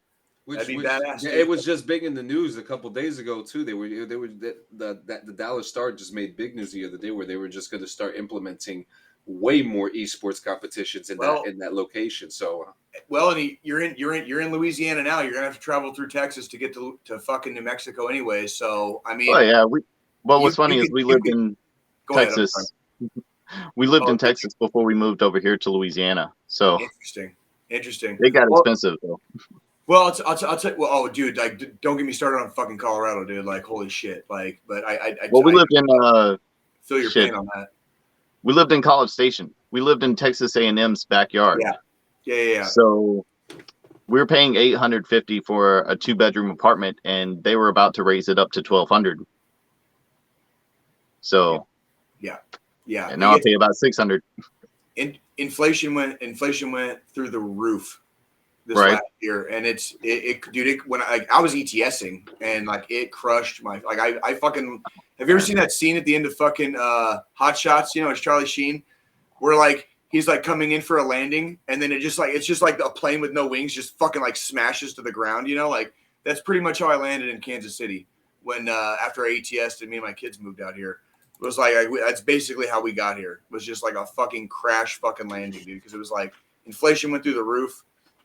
That'd be badass. It was just big in the news a couple days ago too. The Dallas Star just made big news the other day where they were just going to start implementing way more esports competitions in that location. So, and you're in Louisiana now. You're gonna have to travel through Texas to get to fucking New Mexico anyway. So I mean, what's funny is we lived in Texas. We lived in Texas before we moved over here to Louisiana. So interesting. They got expensive though. Well, I'll tell you. Well, oh, dude, like, don't get me started on fucking Colorado, dude. Like, holy shit. Like, but we lived in feel your pain on that. We lived in College Station. We lived in Texas A&M's backyard. Yeah. So we were paying $850 for a 2-bedroom apartment, and they were about to raise it up to $1,200. So yeah. And now I pay about $600. Inflation went through the roof this last year, and when I was ETSing, and like it crushed my I fucking. Have you ever seen that scene at the end of fucking Hot Shots? It's Charlie Sheen, where like he's like coming in for a landing, and then it's just like a plane with no wings just fucking like smashes to the ground. Like that's pretty much how I landed in Kansas City when after I ETS'd and me and my kids moved out here. It was like that's basically how we got here. It was just like a fucking crash fucking landing, dude. Because it was like inflation went through the roof,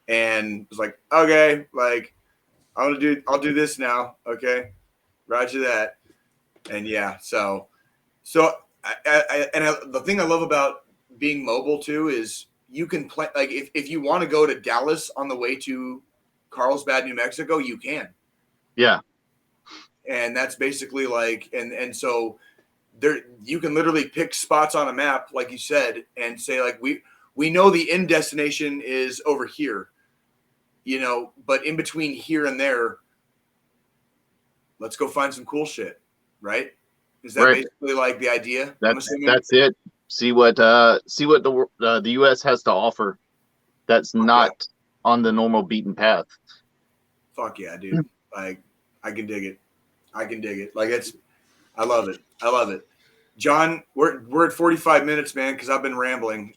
and it was like, okay, like I'll do this now, okay, roger that, and yeah. So So, the thing I love about being mobile too is you can play. Like, if you want to go to Dallas on the way to Carlsbad, New Mexico, you can. Yeah. And that's basically like, and so there, you can literally pick spots on a map, like you said, and say like we know the end destination is over here, but in between here and there, let's go find some cool shit, right? Is that Right. basically like the idea? That's it. See what the U.S. has to offer. That's not on the normal beaten path. Fuck yeah, dude! Like, I can dig it. Like, I love it. I love it. John, we're at 45 minutes, man, because I've been rambling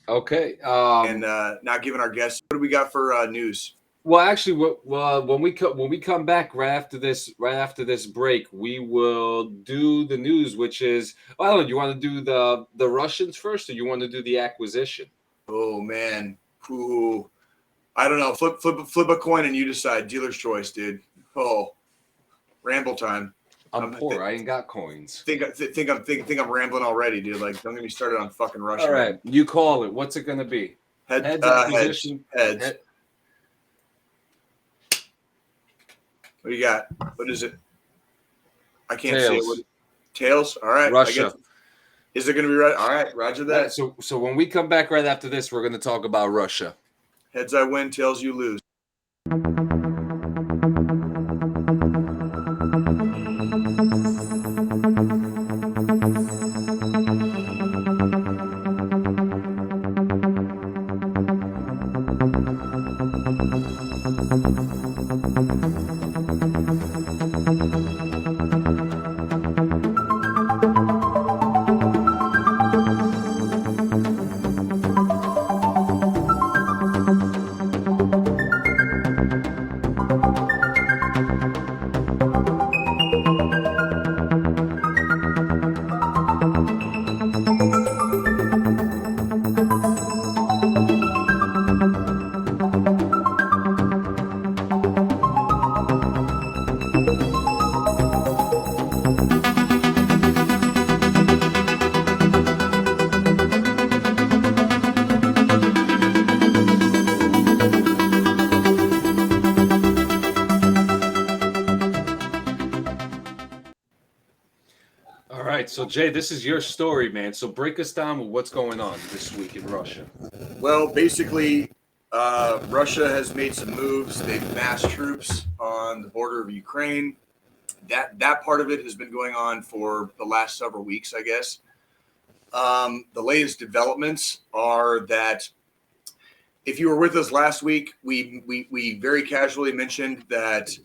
Okay. and not giving our guests. What do we got for news? Well, actually, when we come back right after this break, we will do the news, which is, I don't know, you want to do the Russians first, or you want to do the acquisition? Oh man, ooh, I don't know. Flip a coin and you decide. Dealer's choice, dude. Oh, ramble time. I'm poor. I ain't got coins. Think I'm rambling already, dude. Like, don't get me started on fucking Russia. All right, you call it. What's it gonna be? Heads, acquisition. Heads. What do you got? What is it? I can't see it. Tails. All right. Russia. Is it going to be right? All right. Roger that. So when we come back right after this, we're going to talk about Russia. Heads I win, tails you lose. So Jay, this is your story, man. So break us down with what's going on this week in Russia. Well, basically, Russia has made some moves. They've massed troops on the border of Ukraine. That part of it has been going on for the last several weeks, I guess. The latest developments are that if you were with us last week, we very casually mentioned that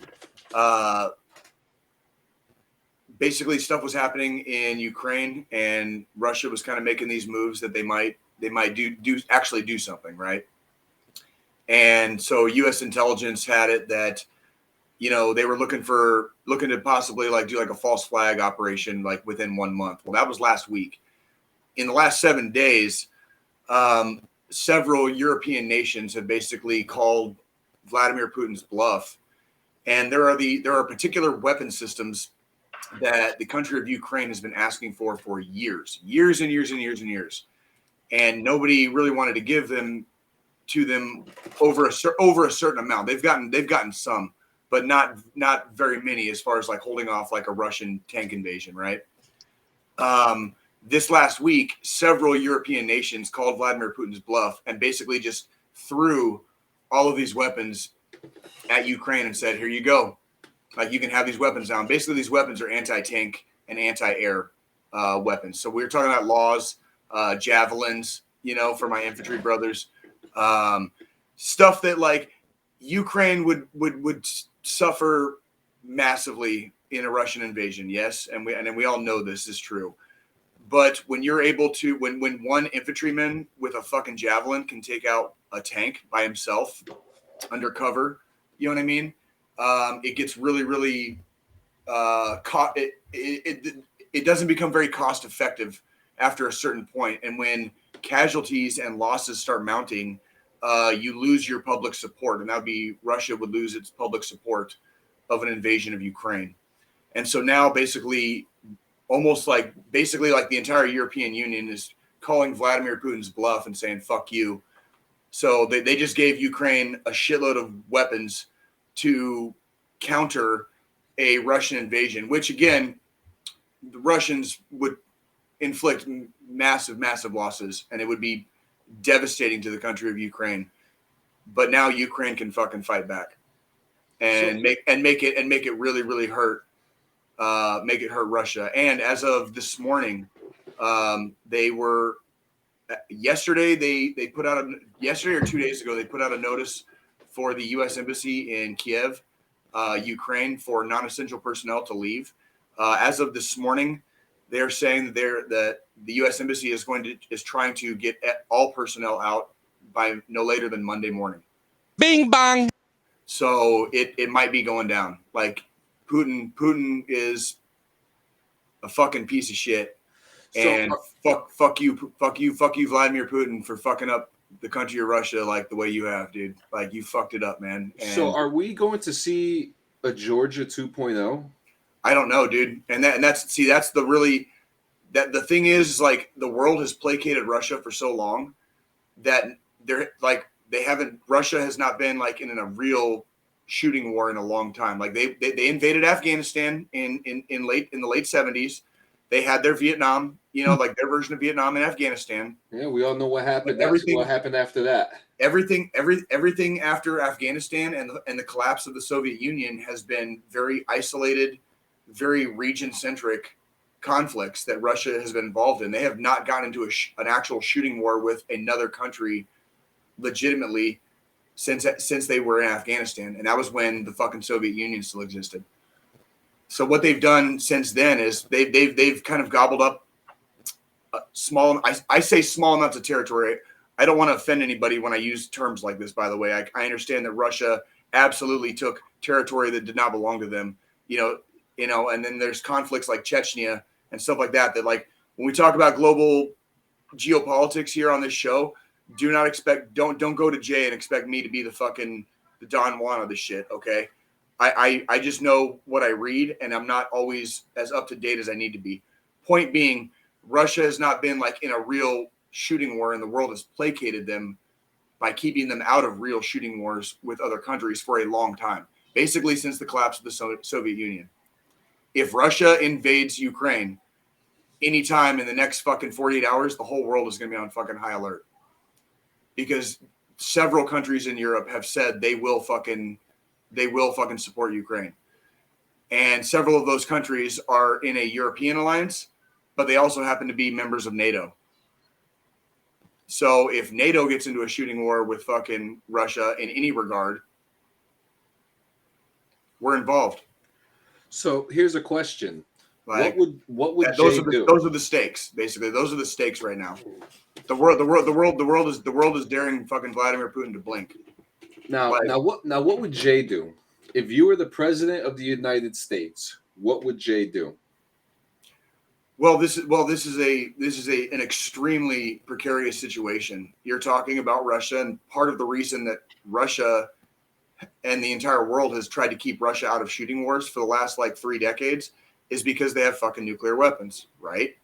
basically stuff was happening in Ukraine, and Russia was kind of making these moves that they might do something, right? And so U.S. intelligence had it that, they were looking to possibly like do like a false flag operation like within 1 month. Well, that was last week. In the last 7 days, several European nations have basically called Vladimir Putin's bluff, and there are particular weapon systems that the country of Ukraine has been asking for years and years, and nobody really wanted to give them to them over a certain amount. They've gotten some, but not very many as far as like holding off like a Russian tank invasion, right? This last week, several European nations called Vladimir Putin's bluff and basically just threw all of these weapons at Ukraine and said, "Here you go. Like, you can have these weapons now." And basically, these weapons are anti-tank and anti-air weapons. So we're talking about laws, javelins, for my infantry brothers, stuff that like Ukraine would suffer massively in a Russian invasion. Yes, and we all know this is true. But when you're able to, when one infantryman with a fucking javelin can take out a tank by himself undercover, you know what I mean? It gets really, really it doesn't become very cost effective after a certain point. And when casualties and losses start mounting, you lose your public support, and that would be Russia would lose its public support of an invasion of Ukraine. And so now basically like the entire European Union is calling Vladimir Putin's bluff and saying, fuck you. So they just gave Ukraine a shitload of weapons to counter a Russian invasion, which again, the Russians would inflict massive losses, and it would be devastating to the country of Ukraine. But now Ukraine can fucking fight back and make it really hurt. Make it hurt Russia. And as of this morning, yesterday they put out yesterday or 2 days ago, they put out a notice for the U.S. Embassy in Kiev, Ukraine, for non-essential personnel to leave. As of this morning, they're saying that the U.S. Embassy is trying to get all personnel out by no later than Monday morning. Bing bang. So it might be going down. Like Putin is a fucking piece of shit. And fuck you, Vladimir Putin, for fucking up the country of Russia like the way you have, dude. Like, you fucked it up, man. And so are we going to see a Georgia 2.0? I don't know, dude. And that's the thing is, like, the world has placated Russia for so long that Russia has not been like in a real shooting war in a long time. Like they invaded Afghanistan in the late 70s. They had their Vietnam, like their version of Vietnam and Afghanistan. Yeah, we all know what happened. What happened after that. Everything after Afghanistan and the collapse of the Soviet Union has been very isolated, very region-centric conflicts that Russia has been involved in. They have not gotten into an actual shooting war with another country legitimately since they were in Afghanistan, and that was when the fucking Soviet Union still existed. So what they've done since then is they've kind of gobbled up small. I say small amounts of territory. I don't want to offend anybody when I use terms like this. By the way, I understand that Russia absolutely took territory that did not belong to them. And then there's conflicts like Chechnya and stuff like that. That, like, when we talk about global geopolitics here on this show, don't go to Jay and expect me to be the Don Juan of this shit. Okay. I just know what I read, and I'm not always as up to date as I need to be. Point being, Russia has not been like in a real shooting war, and the world has placated them by keeping them out of real shooting wars with other countries for a long time, basically since the collapse of the Soviet Union. If Russia invades Ukraine anytime in the next fucking 48 hours, the whole world is going to be on fucking high alert, because several countries in Europe have said they will fucking support Ukraine. And several of those countries are in a European alliance, but they also happen to be members of NATO. So if NATO gets into a shooting war with fucking Russia in any regard, we're involved. So here's a question. Like, what would those Jay do? Those are the stakes, basically. Those are the stakes right now. The world is daring fucking Vladimir Putin to blink. Now what would Jay do? If you were the president of the United States, what would Jay do? Well, this is an extremely precarious situation. You're talking about Russia, and part of the reason that Russia and the entire world has tried to keep Russia out of shooting wars for the last like 3 decades is because they have fucking nuclear weapons, right?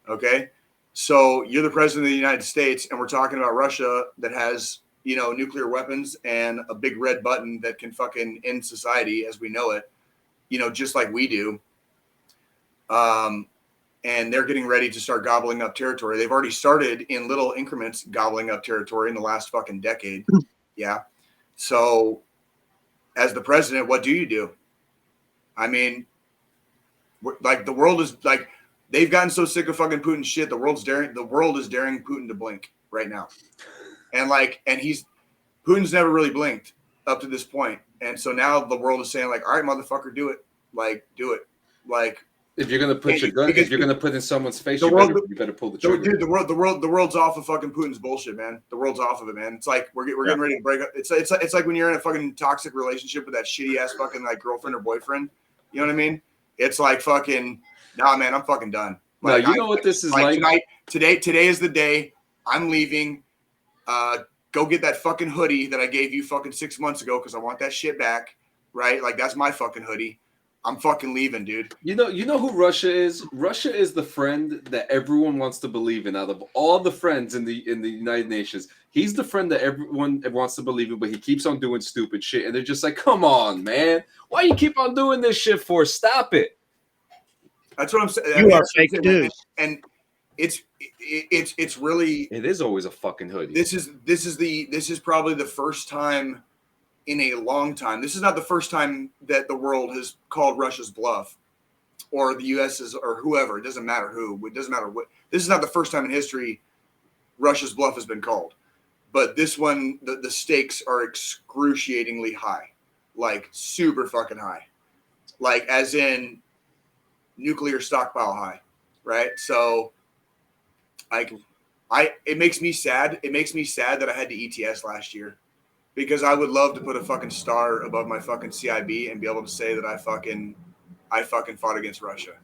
Okay. So you're the president of the United States, and we're talking about Russia that has, nuclear weapons and a big red button that can fucking end society as we know it, just like we do. And they're getting ready to start gobbling up territory. They've already started in little increments gobbling up territory in the last fucking decade. Yeah. So as the president, what do you do? I mean, like, the world is like, they've gotten so sick of fucking Putin's shit. The world is daring Putin to blink right now. And Putin's never really blinked up to this point. And so now the world is saying, like, all right, motherfucker, do it. Like, do it. Like, if you're gonna put your gun, if you're gonna put in someone's face, you better pull the trigger. Dude, the world's off of fucking Putin's bullshit, man. The world's off of it, man. It's like we're getting ready to break up. It's like when you're in a fucking toxic relationship with that shitty ass fucking like girlfriend or boyfriend. You know what I mean? It's like fucking, nah, man, I'm fucking done. Like, no, you know what this is like. Today is the day. I'm leaving. Go get that fucking hoodie that I gave you fucking 6 months ago because I want that shit back, right? Like, that's my fucking hoodie. I'm fucking leaving, dude. You know who Russia is? Russia is the friend that everyone wants to believe in. Out of all the friends in the United Nations, he's the friend that everyone wants to believe in, but he keeps on doing stupid shit. And they're just like, come on, man. Why you keep on doing this shit for? Stop it. That's what I'm saying. You are fake news. And it's really, it is always a fucking hoodie. This is probably the first time in a long time. This is not the first time that the world has called Russia's bluff, or the U.S.'s, or whoever. It doesn't matter who. It doesn't matter what. This is not the first time in history Russia's bluff has been called. But this one, the stakes are excruciatingly high, like super fucking high, like as in nuclear stockpile high, right? So, like, it makes me sad. It makes me sad that I had to ETS last year. Because I would love to put a fucking star above my fucking CIB and be able to say that I fucking fought against Russia.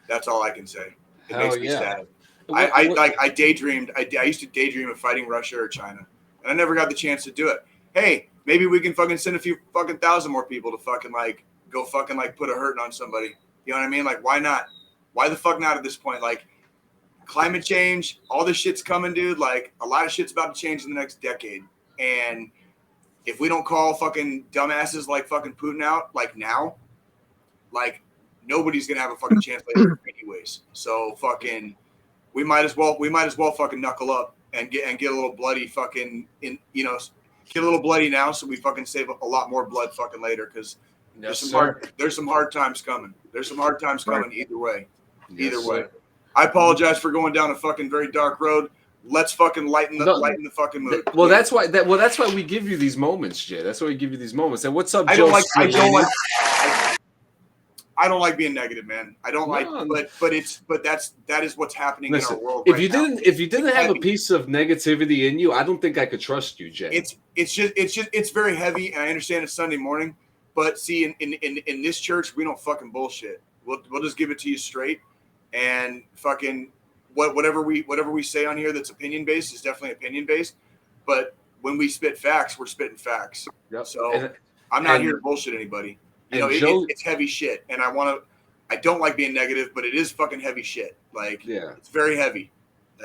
That's all I can say. It makes me sad. I daydreamed. I used to daydream of fighting Russia or China, and I never got the chance to do it. Hey, maybe we can fucking send a few fucking thousand more people to fucking like go fucking like put a hurting on somebody. You know what I mean? Like, why not? Why the fuck not at this point? Like, climate change, all this shit's coming, dude. Like, a lot of shit's about to change in the next decade, and if we don't call fucking dumbasses like fucking Putin out, like now, like nobody's gonna have a fucking chance later anyways. So fucking, we might as well fucking knuckle up and get a little bloody fucking get a little bloody now so we fucking save a lot more blood fucking later because there's some hard times coming. There's some hard times coming either way. Either way. I apologize for going down a fucking very dark road. Let's fucking lighten the fucking mood. Well, that's why we give you these moments, Jay. That's why we give you these moments. And what's up, I Joe? I don't like being negative, man. I don't like, but that is what's happening in our world. If you didn't have a piece of negativity in you, I don't think I could trust you, Jay. It's very heavy, and I understand it's Sunday morning, but see, in this church, we don't fucking bullshit. We'll just give it to you straight, and fucking. Whatever we say on here that's opinion based is definitely opinion based, but when we spit facts, we're spitting facts. Yep. So I'm not here to bullshit anybody. You know, it's heavy shit, and I don't like being negative, but it is fucking heavy shit. Like, it's very heavy,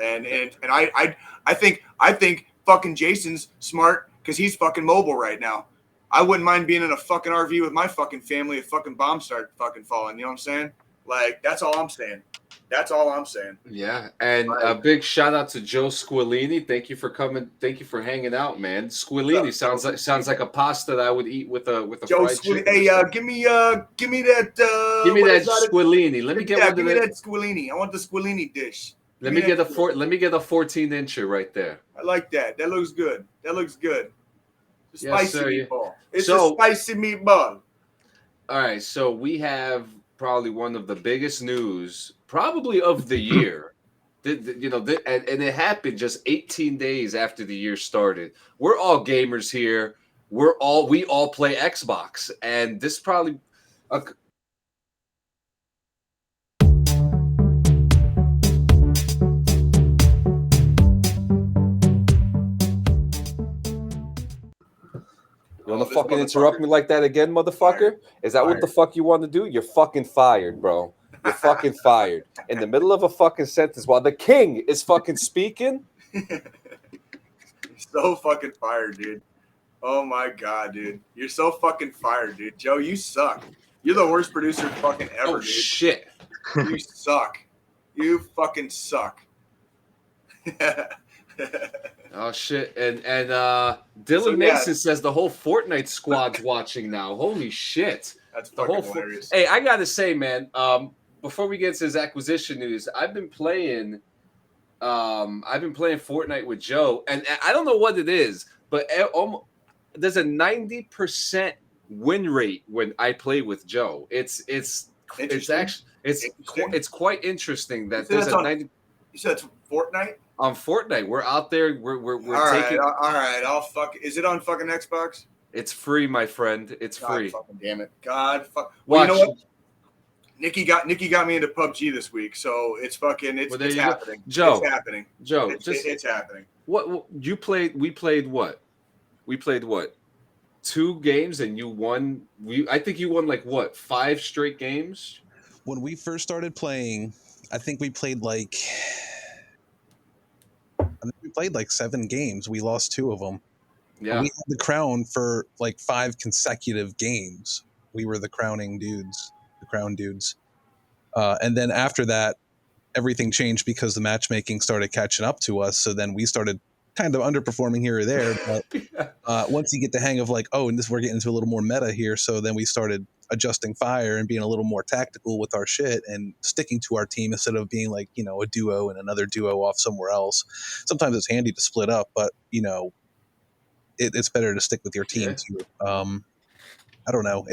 and I think fucking Jason's smart because he's fucking mobile right now. I wouldn't mind being in a fucking RV with my fucking family if fucking bombs start fucking falling. You know what I'm saying? Like, that's all I'm saying. That's all I'm saying. Yeah, and a big shout out to Joe Squillini. Thank you for coming. Thank you for hanging out, man. Squillini sounds like a pasta that I would eat with a Joe fried chicken. Hey, give me that. Give me that Squillini. Let me get give me that Squillini. I want the Squillini dish. Let me get a 14-incher right there. I like that. That looks good. It's a spicy meatball. It's a spicy meatball. All right, so we have probably one of the biggest news probably of the year. And it happened just 18 days after the year started. We're all gamers here. We all play Xbox, and this probably You want to fucking interrupt me like that again, motherfucker? Is that what the fuck you want to do? You're fucking fired, bro. You're fucking fired. In the middle of a fucking sentence while the king is fucking speaking. So fucking fired, dude. Oh my god, dude. You're so fucking fired, dude. Joe, you suck. You're the worst producer fucking ever, dude. Shit. You suck. You fucking suck. Oh shit! And Dylan Mason says the whole Fortnite squad's watching now. Holy shit! That's fucking hilarious. Hey, I gotta say, man. Before we get into his acquisition news, I've been playing Fortnite with Joe, and I don't know what it is, but there's a 90% win rate when I play with Joe. It's quite interesting that there's a 90. You said it's Fortnite. On Fortnite, we're out there. We're taking. All right. I'll fuck. Is it on fucking Xbox? It's free, my friend. It's free. Fucking damn it. God fuck. Well, you know what? Nikki got me into PUBG this week, so it's fucking. It's happening. Joe. It's happening. Joe. It's happening. What you played? We played what? 2 games and you won. I think you won like what, 5 straight games? When we first started playing, I think we played like 7 games. We lost 2 of them. Yeah. We had the crown for like 5 consecutive games. We were the crown dudes. And then after that, everything changed because the matchmaking started catching up to us. So then we started kind of underperforming here or there. But once you get the hang of like, oh, and we're getting into a little more meta here. So then we started adjusting fire and being a little more tactical with our shit and sticking to our team instead of being like, a duo and another duo off somewhere else. Sometimes it's handy to split up, but it's better to stick with your team too. I don't know.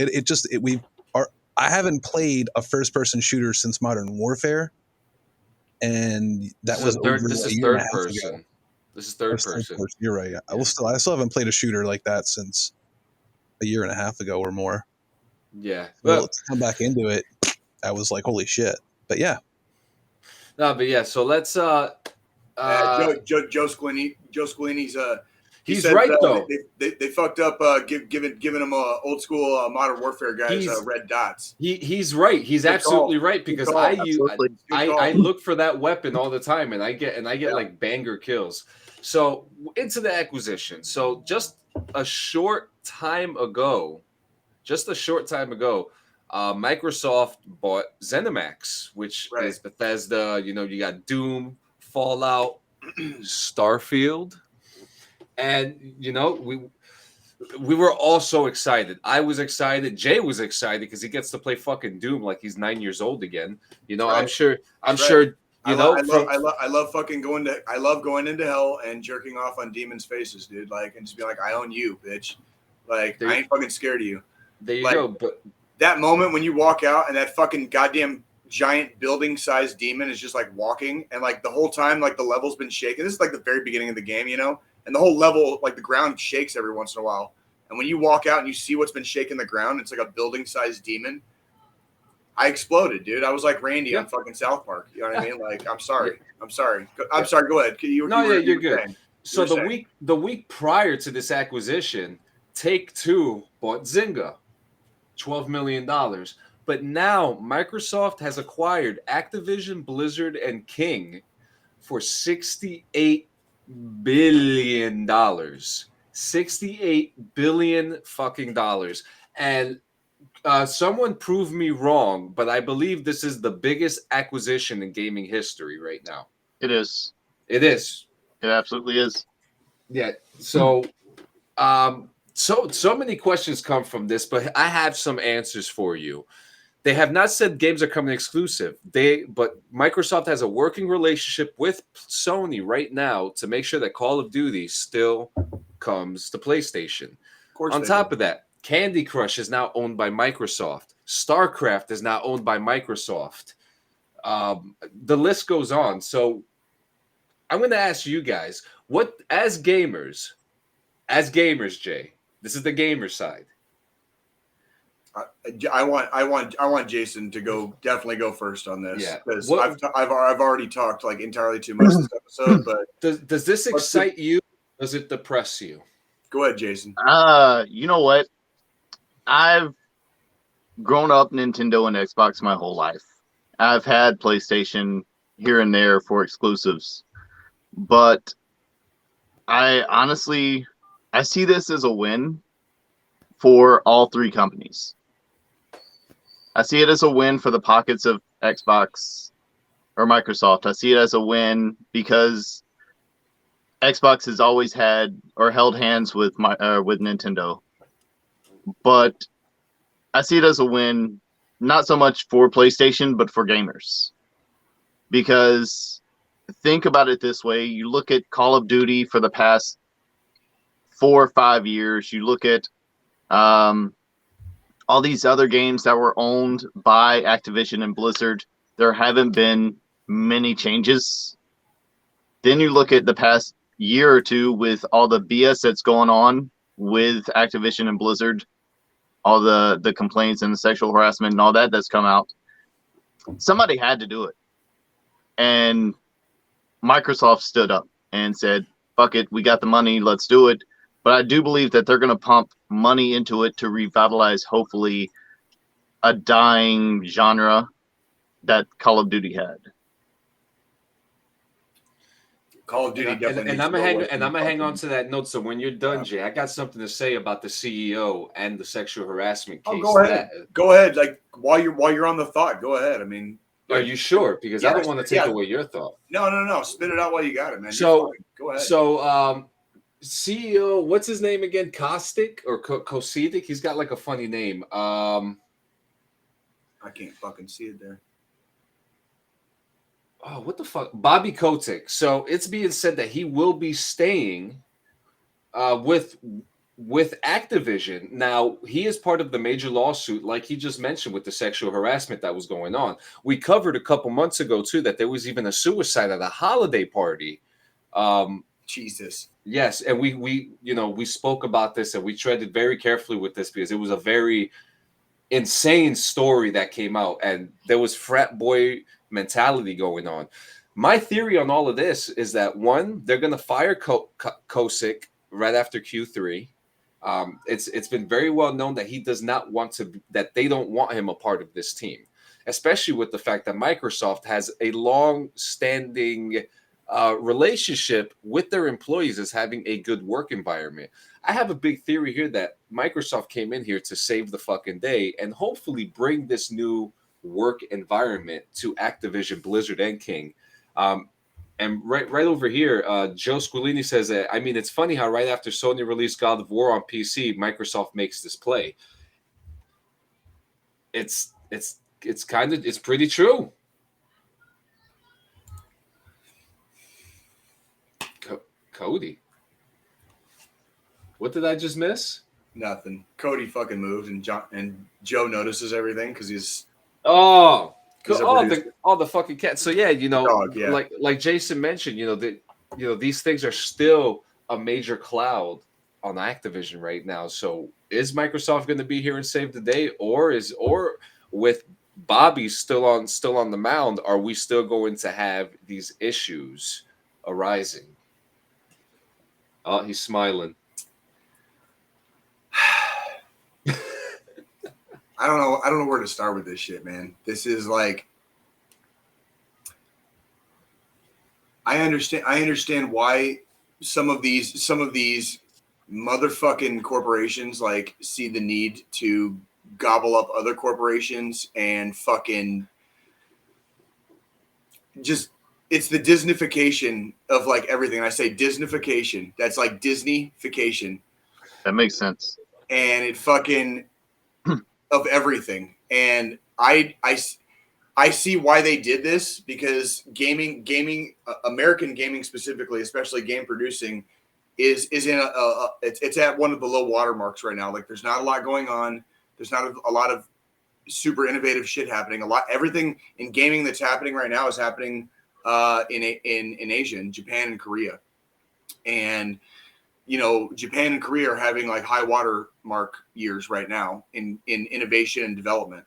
I haven't played a first person shooter since Modern Warfare. And that was over a year and a half ago. This is third person. You're right. Yeah. I still haven't played a shooter like that since a year and a half ago or more. Yeah. Well, to come back into it, I was like, holy shit. But yeah. No, but yeah. So let's. Joe Squini's he's right though. They fucked up giving him old school Modern Warfare guys red dots. He's right. He's absolutely right because I look for that weapon all the time and I get like banger kills. So into the acquisition. So just a short time ago, Microsoft bought ZeniMax, which is Bethesda. You got Doom, Fallout, Starfield. And we were all so excited. I was excited. Jay was excited because he gets to play fucking Doom like he's 9 years old again. I'm sure. I love fucking going into hell and jerking off on demons' faces, dude. Like, and just be like, I own you, bitch. Like, I ain't fucking scared of you. There you go. But that moment when you walk out and that fucking goddamn giant building-sized demon is just like walking, and like the whole time, like the level's been shaking. This is like the very beginning of the game, and the whole level, like the ground shakes every once in a while. And when you walk out and you see what's been shaking the ground, it's like a building-sized demon. I exploded, dude. I was like Randy on fucking South Park. You know what I mean? Like, I'm sorry. Sorry. Go ahead. You're good. So the week prior to this acquisition, Take-Two bought Zynga, $12 million. But now Microsoft has acquired Activision, Blizzard, and Kyng for $68 billion. $68 billion fucking dollars. And someone prove me wrong, but I believe this is the biggest acquisition in gaming history right now. It is. It is. It absolutely is. Yeah. So, so many questions come from this, but I have some answers for you. They have not said games are coming exclusive. But Microsoft has a working relationship with Sony right now to make sure that Call of Duty still comes to PlayStation. Of course. On top of that, Candy Crush is now owned by Microsoft. StarCraft is now owned by Microsoft. The list goes on. So I'm going to ask you guys, what as gamers, Jay, this is the gamer side. I want Jason to definitely go first on this because I've already talked like entirely too much this episode. But does this excite you? Does it depress you? Go ahead, Jason. You know what? I've grown up Nintendo and Xbox my whole life. I've had PlayStation here and there for exclusives, but I see this as a win for all 3 companies. I see it as a win for the pockets of Xbox or Microsoft. I see it as a win because Xbox has always had or held hands with Nintendo. But I see it as a win, not so much for PlayStation, but for gamers. Because think about it this way. You look at Call of Duty for the past 4 or 5 years. You look at all these other games that were owned by Activision and Blizzard. There haven't been many changes. Then you look at the past year or two with all the BS that's going on with Activision and Blizzard, all the complaints and the sexual harassment and all that's come out. Somebody had to do it. And Microsoft stood up and said, fuck it, we got the money, let's do it. But I do believe that they're going to pump money into it to revitalize, hopefully, a dying genre that Call of Duty had. Call of Duty definitely. And I'm gonna hang on to that note. So when you're done, Jay, I got something to say about the CEO and the sexual harassment case. Go ahead. Go ahead. Like while you're on the thought, go ahead. I mean, are you sure? Because I don't want to take away your thought. No. Spit it out while you got it, man. So go ahead. So CEO, what's his name again? Kostic or Kosidik? He's got like a funny name. I can't fucking see it there. Oh, what the fuck? Bobby Kotick. So it's being said that he will be staying with Activision. Now, he is part of the major lawsuit, like he just mentioned, with the sexual harassment that was going on. We covered a couple months ago, too, that there was even a suicide at a holiday party. Jesus. Yes, and we spoke about this, and we treaded very carefully with this because it was a very insane story that came out, and there was frat boy mentality going on. My theory on all of this is that one, they're going to fire Kosick right after Q3. It's been very well known that he does not want to, that they don't want him a part of this team, especially with the fact that Microsoft has a long-standing relationship with their employees as having a good work environment. I have a big theory here that Microsoft came in here to save the fucking day and hopefully bring this new work environment to Activision, Blizzard, and Kyng. And right over here, Joe Squilini says that, I mean, it's funny how right after Sony released God of War on PC, Microsoft makes this play. It's pretty true. Cody, what did I just miss? Nothing. Cody fucking moved, and Joe notices everything because he's all the fucking cats. So yeah, dog, yeah. like Jason mentioned, these things are still a major cloud on Activision right now. So is Microsoft going to be here and save the day, or with Bobby still on the mound, are we still going to have these issues arising? Oh, he's smiling. I don't know where to start with this shit, man. This is like, I understand why some of these motherfucking corporations like see the need to gobble up other corporations and fucking just, it's the Disneyfication of like everything. I say Disneyfication. That's like Disneyfication. That makes sense. And it fucking of everything. And I see why they did this, because gaming, American gaming specifically, especially game producing, is in it's at one of the low water marks right now. Like there's not a lot going on. There's not a lot of super innovative shit happening. Everything in gaming that's happening right now is happening in Asia, in Japan and Korea. And Japan and Korea are having like high water mark years right now in innovation and development.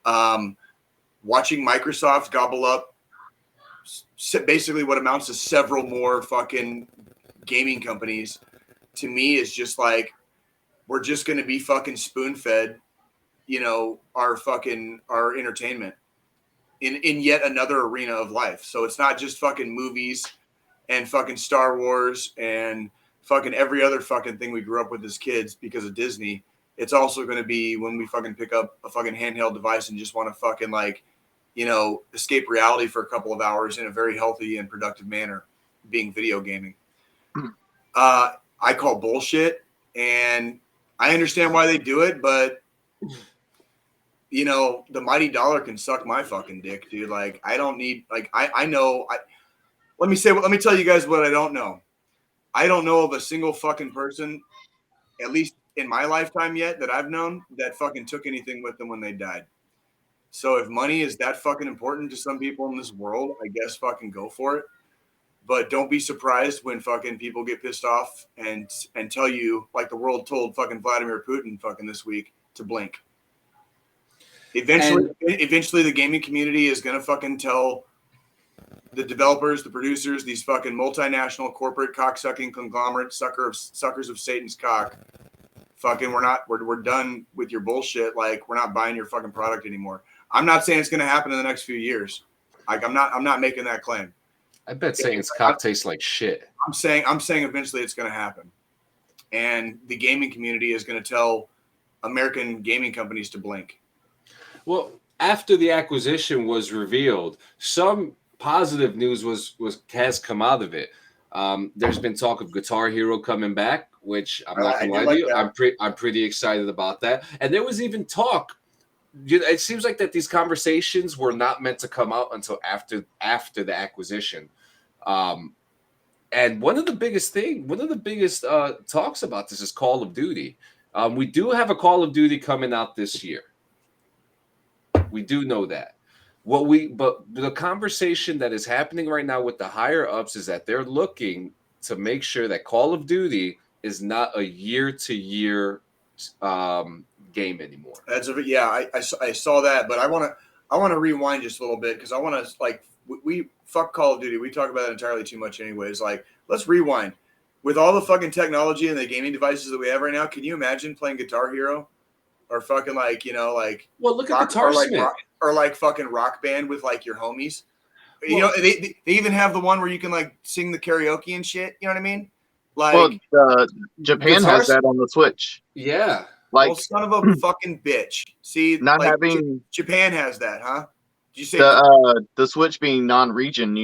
Watching Microsoft gobble up basically what amounts to several more fucking gaming companies, to me is just like, we're just going to be fucking spoon-fed, our entertainment in yet another arena of life. So it's not just fucking movies and fucking Star Wars and fucking every other fucking thing we grew up with as kids because of Disney. It's also going to be when we fucking pick up a fucking handheld device and just want to fucking escape reality for a couple of hours in a very healthy and productive manner, being video gaming. I call bullshit, and I understand why they do it, but the mighty dollar can suck my fucking dick, dude. Like, I don't need, like, I know, let me tell you guys what I don't know. I don't know of a single fucking person, at least in my lifetime yet, that I've known that fucking took anything with them when they died. So if money is that fucking important to some people in this world, I guess fucking go for it. But don't be surprised when fucking people get pissed off and tell you, like the world told fucking Vladimir Putin fucking this week, to blink. Eventually the gaming community is gonna fucking tell the developers, the producers, these fucking multinational corporate cocksucking conglomerates, suckers of Satan's cock. Fucking, we're done with your bullshit. Like, we're not buying your fucking product anymore. I'm not saying it's going to happen in the next few years. Like, I'm not making that claim. I bet Satan's cock tastes like shit. I'm saying eventually it's going to happen, and the gaming community is going to tell American gaming companies to blink. Well, after the acquisition was revealed, some positive news has come out of it. There's been talk of Guitar Hero coming back, which I'm not gonna lie to you, I'm pretty excited about that. And there was even talk. It seems like that these conversations were not meant to come out until after the acquisition. And one of the biggest talks about this is Call of Duty. We do have a Call of Duty coming out this year. We do know that. But the conversation that is happening right now with the higher ups is that they're looking to make sure that Call of Duty is not a year-to-year game anymore. I saw that, but I want to rewind just a little bit because I want to we fuck Call of Duty. We talk about it entirely too much anyways. Like, let's rewind. With all the fucking technology and the gaming devices that we have right now, can you imagine playing Guitar Hero or fucking well, look at Guitar Smith or fucking Rock Band with like your homies? They even have the one where you can like sing the karaoke and shit. You know what I mean? Like, Japan has that on the Switch. Yeah. Like, well, son of a fucking bitch. See, Japan has that, huh? Did you say the Switch being non-region?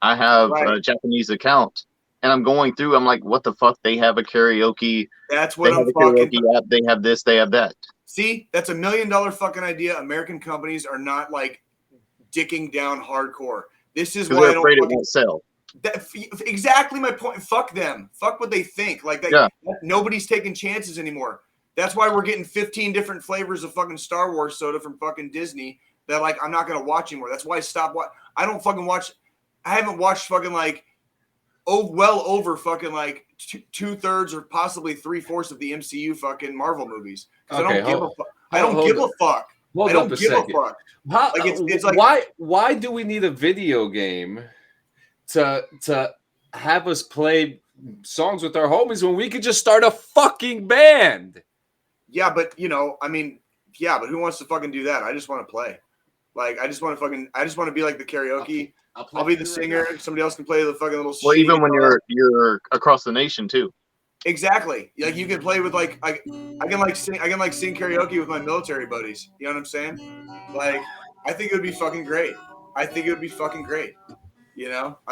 I have a Japanese account, and I'm going through. I'm like, what the fuck? They have a karaoke. That's what I'm fucking. App. They have this. They have that. See, that's $1 million fucking idea. American companies are not like dicking down hardcore. This is why they're afraid it won't sell. Exactly my point. Fuck them. Fuck what they think. Nobody's taking chances anymore. That's why we're getting 15 different flavors of fucking Star Wars soda from fucking Disney that I'm not going to watch anymore. That's why I stopped watching. I don't fucking watch. I haven't watched fucking well over fucking 2/3 or possibly 3/4 of the MCU fucking Marvel movies. Because I don't give a fuck. I don't give a fuck. I don't give a fuck. It's like, why do we need a video game to have us play songs with our homies when we could just start a fucking band? Yeah, but but who wants to fucking do that? I just want to play. I just want to be like the karaoke. I'll be the singer. Somebody else can play the fucking little. Well, even when you're across the nation too. Exactly. Like, you can play with I can sing karaoke with my military buddies. You know what I'm saying? I think it would be fucking great. I'm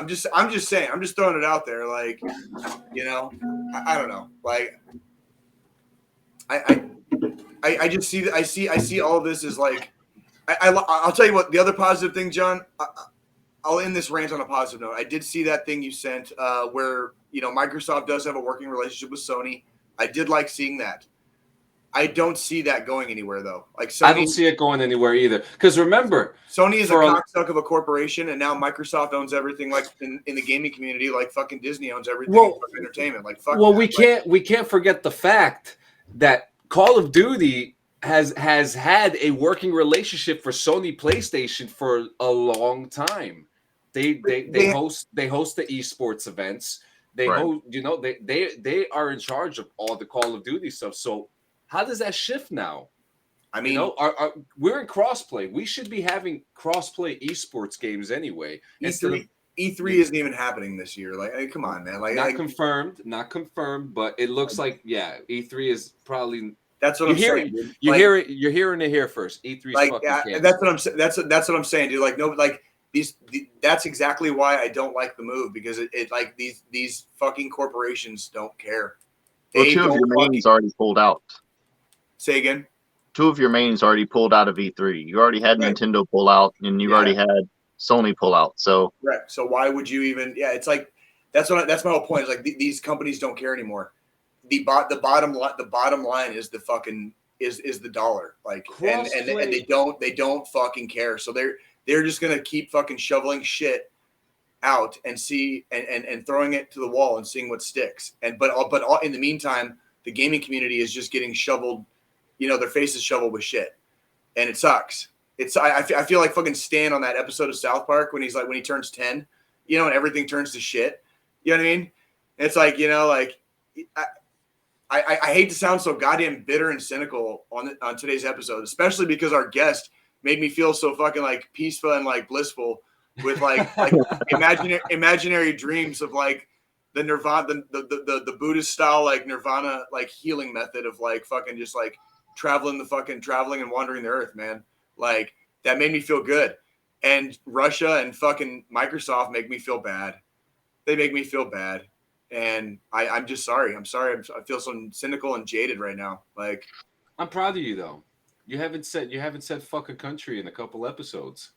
just saying. I'm just throwing it out there. I don't know. I just see that. I see all of this as I'll tell you what. The other positive thing, John. I'll end this rant on a positive note. I did see that thing you sent where Microsoft does have a working relationship with Sony. I did like seeing that. I don't see that going anywhere though. Sony, I don't see it going anywhere either. Because remember, Sony is a cocksuck of a corporation, and now Microsoft owns everything. In the gaming community, fucking Disney owns everything in entertainment. We can't forget the fact that Call of Duty has had a working relationship for Sony PlayStation for a long time. They host the esports events. They host, they are in charge of all the Call of Duty stuff. So how does that shift now? I mean, we're in crossplay. We should be having crossplay esports games anyway. E3 isn't even happening this year. Come on, man. Not confirmed, but it looks like E3 is probably. That's what I'm saying. Dude. You're hearing it here first. E3's fucking canceled. That's what I'm saying. That's what I'm saying, dude. That's exactly why I don't like the move, because these fucking corporations don't care. Well, two of your mains already pulled out. Say again. Two of your mains already pulled out of E3. You already had Nintendo pull out, and you already had Sony pull out. So correct. So why would you even? Yeah, it's that's my whole point. Is these companies don't care anymore. The bottom line is the fucking is the dollar. And they don't fucking care. So they're just gonna keep fucking shoveling shit out and see and throwing it to the wall and seeing what sticks. But in the meantime, the gaming community is just getting shoveled, their faces shoveled with shit, and it sucks. I feel like fucking Stan on that episode of South Park when he turns 10, and everything turns to shit. You know what I mean? It's like, like I hate to sound so goddamn bitter and cynical on today's episode, especially because our guest made me feel so fucking like peaceful and like blissful with like imaginary dreams of like the Nirvana, the Buddhist style like Nirvana like healing method of like fucking just like traveling and wandering the earth, man. Like that made me feel good. And Russia and fucking Microsoft make me feel bad. They make me feel bad. And I'm just sorry. I'm sorry. I feel so cynical and jaded right now. Like, I'm proud of you though. You haven't said fuck a country in a couple episodes.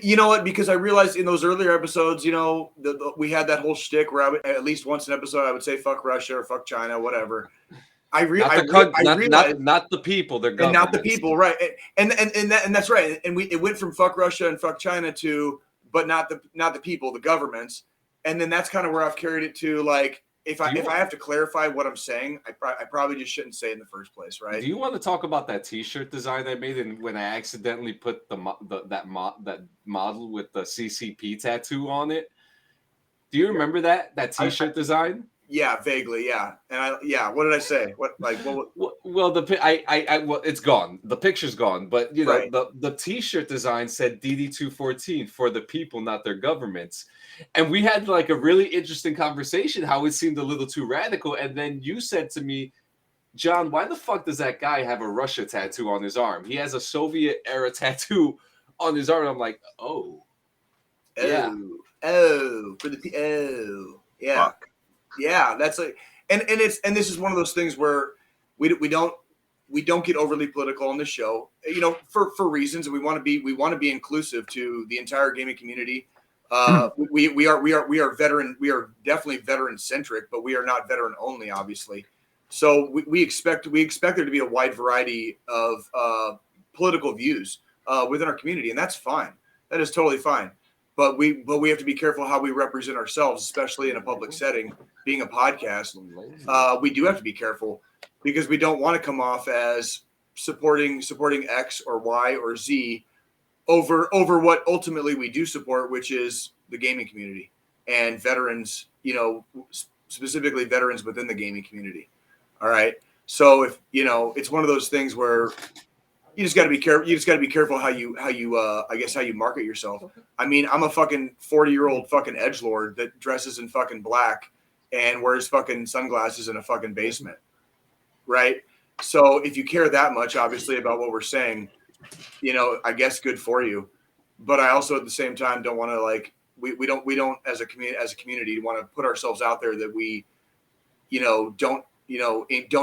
You know what? Because I realized in those earlier episodes, we had that whole shtick where I would, at least once an episode, I would say fuck Russia or fuck China, whatever. I realized not the people, they're and not the people, right? And that's right. And it went from fuck Russia and fuck China to, but not the people, the governments. And then that's kind of where I've carried it to, like, if I have to clarify what I'm saying, I probably just shouldn't say it in the first place, right? Do you want to talk about that T-shirt design I made, and when I accidentally put that model with the CCP tattoo on it? Do you remember that T-shirt design? Yeah, vaguely, yeah. And what did I say? Well, it's gone. The picture's gone, but right. the T-shirt design said DD214 for the people, not their governments. And we had like a really interesting conversation how it seemed a little too radical. And then you said to me, John, why the fuck does that guy have a Russia tattoo on his arm? He has a Soviet era tattoo on his arm. I'm like, yeah. Fuck. Yeah, that's like, and this is one of those things where we don't get overly political on this show, for reasons. We want to be inclusive to the entire gaming community. We are veteran. We are definitely veteran centric, but we are not veteran only, obviously. So we expect there to be a wide variety of political views within our community, and that's fine. That is totally fine. But we have to be careful how we represent ourselves, especially in a public setting, being a podcast. We do have to be careful because we don't want to come off as supporting X or Y or Z over what ultimately we do support, which is the gaming community and veterans, specifically veterans within the gaming community. All right. So if, it's one of those things where you just got to be careful. You just got to be careful how you market yourself. I mean, I'm a fucking 40-year-old fucking edgelord that dresses in fucking black and wears fucking sunglasses in a fucking basement. Right. So if you care that much, obviously, about what we're saying, I guess good for you. But I also at the same time don't want to like, we don't as a community want to put ourselves out there that we, don't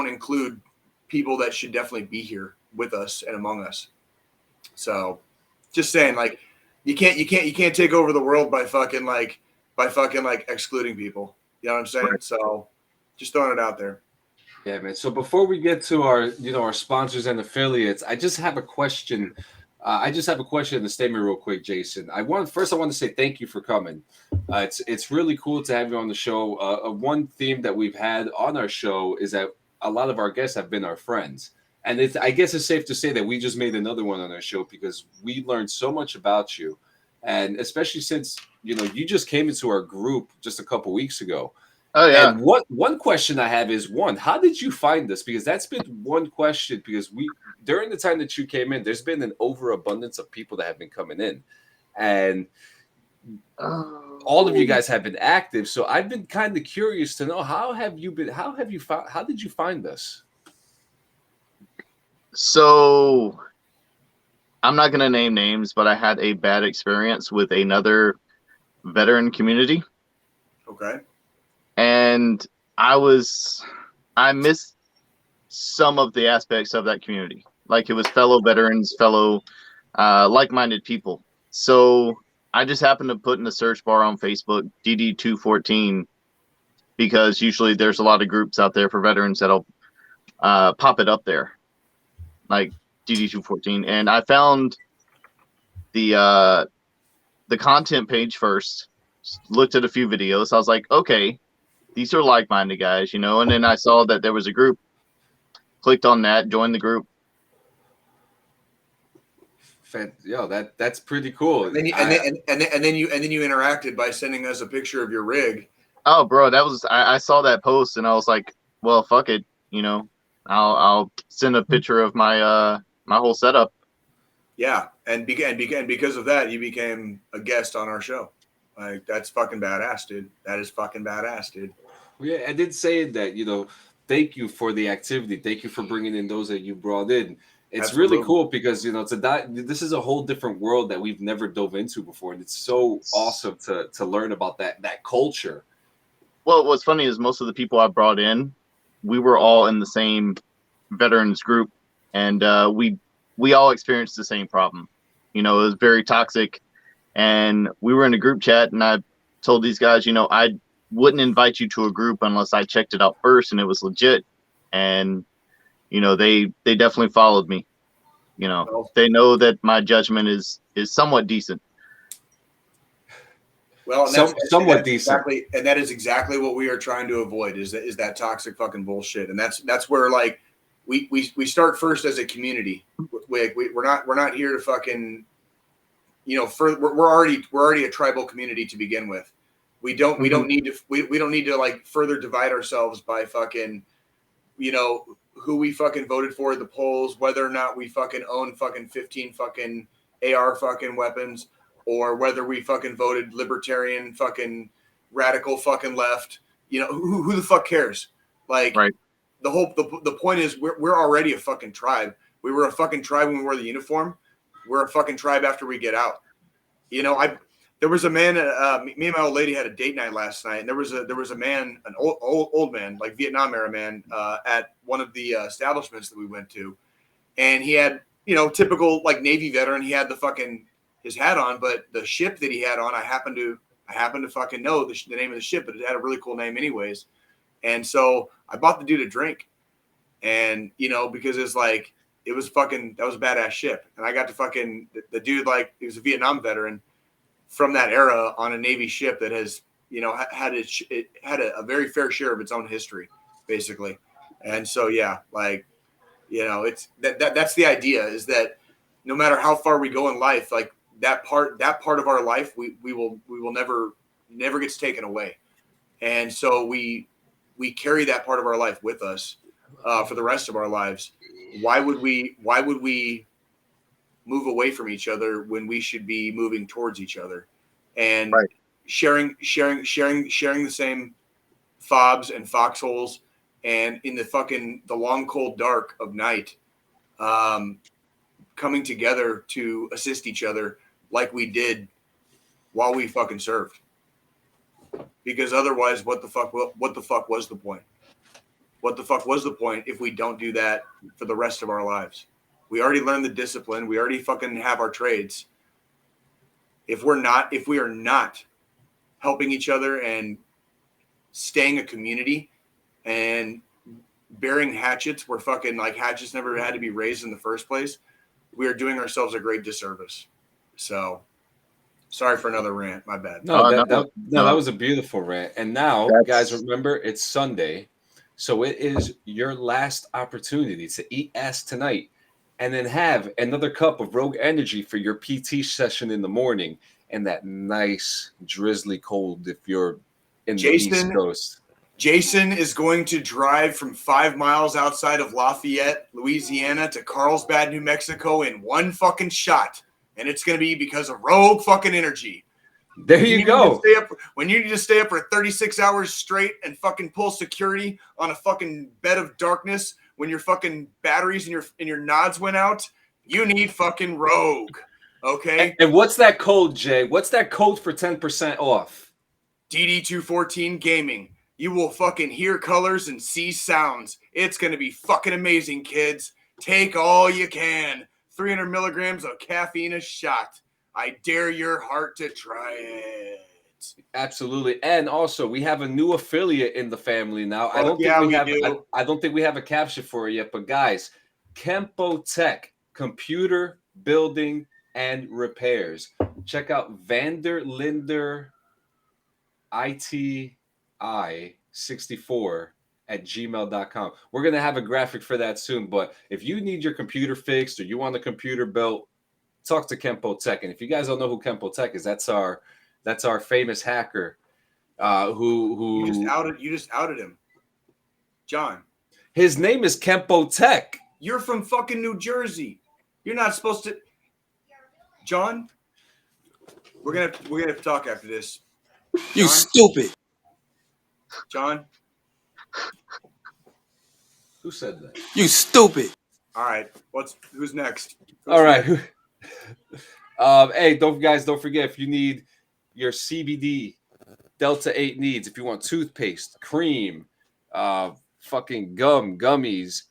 include people that should definitely be here with us and among us. So just saying, like, you can't take over the world by fucking excluding people. You know what I'm saying? Right. So just throwing it out there. Yeah, man. So before we get to our sponsors and affiliates, I just have a question. In the statement real quick, Jason. I want to say thank you for coming. It's really cool to have you on the show. One theme that we've had on our show is that a lot of our guests have been our friends. And I guess it's safe to say that we just made another one on our show because we learned so much about you. And especially since, you just came into our group just a couple weeks ago. Oh, yeah. And one question I have is, how did you find us? Because that's been one question, because during the time that you came in, there's been an overabundance of people that have been coming in. And all of you guys have been active. So I've been kind of curious to know, how did you find us? So I'm not going to name names, but I had a bad experience with another veteran community. Okay. And I missed some of the aspects of that community. Like, it was fellow veterans, fellow like-minded people. So I just happened to put in the search bar on Facebook, DD214, because usually there's a lot of groups out there for veterans that'll pop it up there, like DD214. And I found the content page first, looked at a few videos. I was like, okay, these are like-minded guys, and then I saw that there was a group, clicked on that, joined the group. That's pretty cool. And then you interacted by sending us a picture of your rig. Oh, bro, that was I saw that post and I was like, well, fuck it, you know, I'll send a picture of my my whole setup. Yeah, and because of that, you became a guest on our show. Like, that's fucking badass, dude. That is fucking badass, dude. Yeah, I did say that, thank you for the activity. Thank you for bringing in those that you brought in. It's Absolutely. really cool because, this is a whole different world that we've never dove into before. And it's so awesome to learn about that culture. Well, what's funny is most of the people I brought in, we were all in the same veterans group, and we all experienced the same problem. It was very toxic, and we were in a group chat, and I told these guys, I wouldn't invite you to a group unless I checked it out first and it was legit. And they definitely followed me. They know that my judgment is somewhat decent. Well, somewhat decent. Exactly, and that is exactly what we are trying to avoid is that toxic fucking bullshit. And that's where, like, we start first as a community. We're not here to fucking, we're already a tribal community to begin with. We don't need to like further divide ourselves by fucking, who we fucking voted for at the polls, whether or not we fucking own fucking 15 fucking AR fucking weapons, or whether we fucking voted libertarian fucking radical fucking left. Who the fuck cares? Like, right. The point is we're already a fucking tribe. We were a fucking tribe when we wore the uniform. We're a fucking tribe after we get out. There was a man. Me and my old lady had a date night last night, and there was a man, an old man, like Vietnam era man, at one of the establishments that we went to, and he had, typical like Navy veteran. He had the fucking his hat on, but the ship that he had on, I happened to fucking know the name of the ship, but it had a really cool name anyways. And so I bought the dude a drink, and because it's like that was a badass ship, and I got to fucking the dude, like, he was a Vietnam veteran from that era on a Navy ship that has, it had a very fair share of its own history, basically. And so, yeah, like, it's that's the idea, is that no matter how far we go in life, like that part of our life, we will never gets taken away. And so we carry that part of our life with us for the rest of our lives. Why would we move away from each other when we should be moving towards each other and right. sharing the same fobs and foxholes, and in the long cold dark of night, coming together to assist each other like we did while we fucking served. Because otherwise, what the fuck was the point? What the fuck was the point if we don't do that for the rest of our lives? We already learned the discipline. We already fucking have our trades. If we are not helping each other and staying a community and burying hatchets where fucking, like, hatchets never had to be raised in the first place, we are doing ourselves a great disservice. So, sorry for another rant. My bad. No, that was a beautiful rant. And now, guys, remember, it's Sunday, so it is your last opportunity to eat ass tonight, and then have another cup of Rogue Energy for your PT session in the morning, and that nice drizzly cold if you're in the East Coast. Jason is going to drive from 5 miles outside of Lafayette, Louisiana to Carlsbad, New Mexico in one fucking shot. And it's going to be because of Rogue fucking Energy. There you go. When you need to stay up for 36 hours straight and fucking pull security on a fucking bed of darkness when your fucking batteries and your nods went out, you need fucking Rogue. Okay? And what's that code, Jay? What's that code for 10% off? DD214 Gaming. You will fucking hear colors and see sounds. It's going to be fucking amazing, kids. Take all you can. 300 milligrams of caffeine a shot. I dare your heart to try it. Absolutely. And also, we have a new affiliate in the family now. I don't think we have a caption for it yet, but guys, Kempo Tech, computer building and repairs. Check out Vanderlinder ITI64 at gmail.com. We're going to have a graphic for that soon, but if you need your computer fixed or you want a computer built, talk to Kempo Tech. And if you guys don't know who Kempo Tech is, that's our famous hacker who you just outed him. John. His name is Kempo Tech. You're from fucking New Jersey. You're not supposed to. John, we're gonna have to talk after this. You stupid. John. Who said that? You stupid. All right. Who's next? All right. Hey, don't forget, if you need your CBD Delta 8 needs, if you want toothpaste, cream, fucking gummies,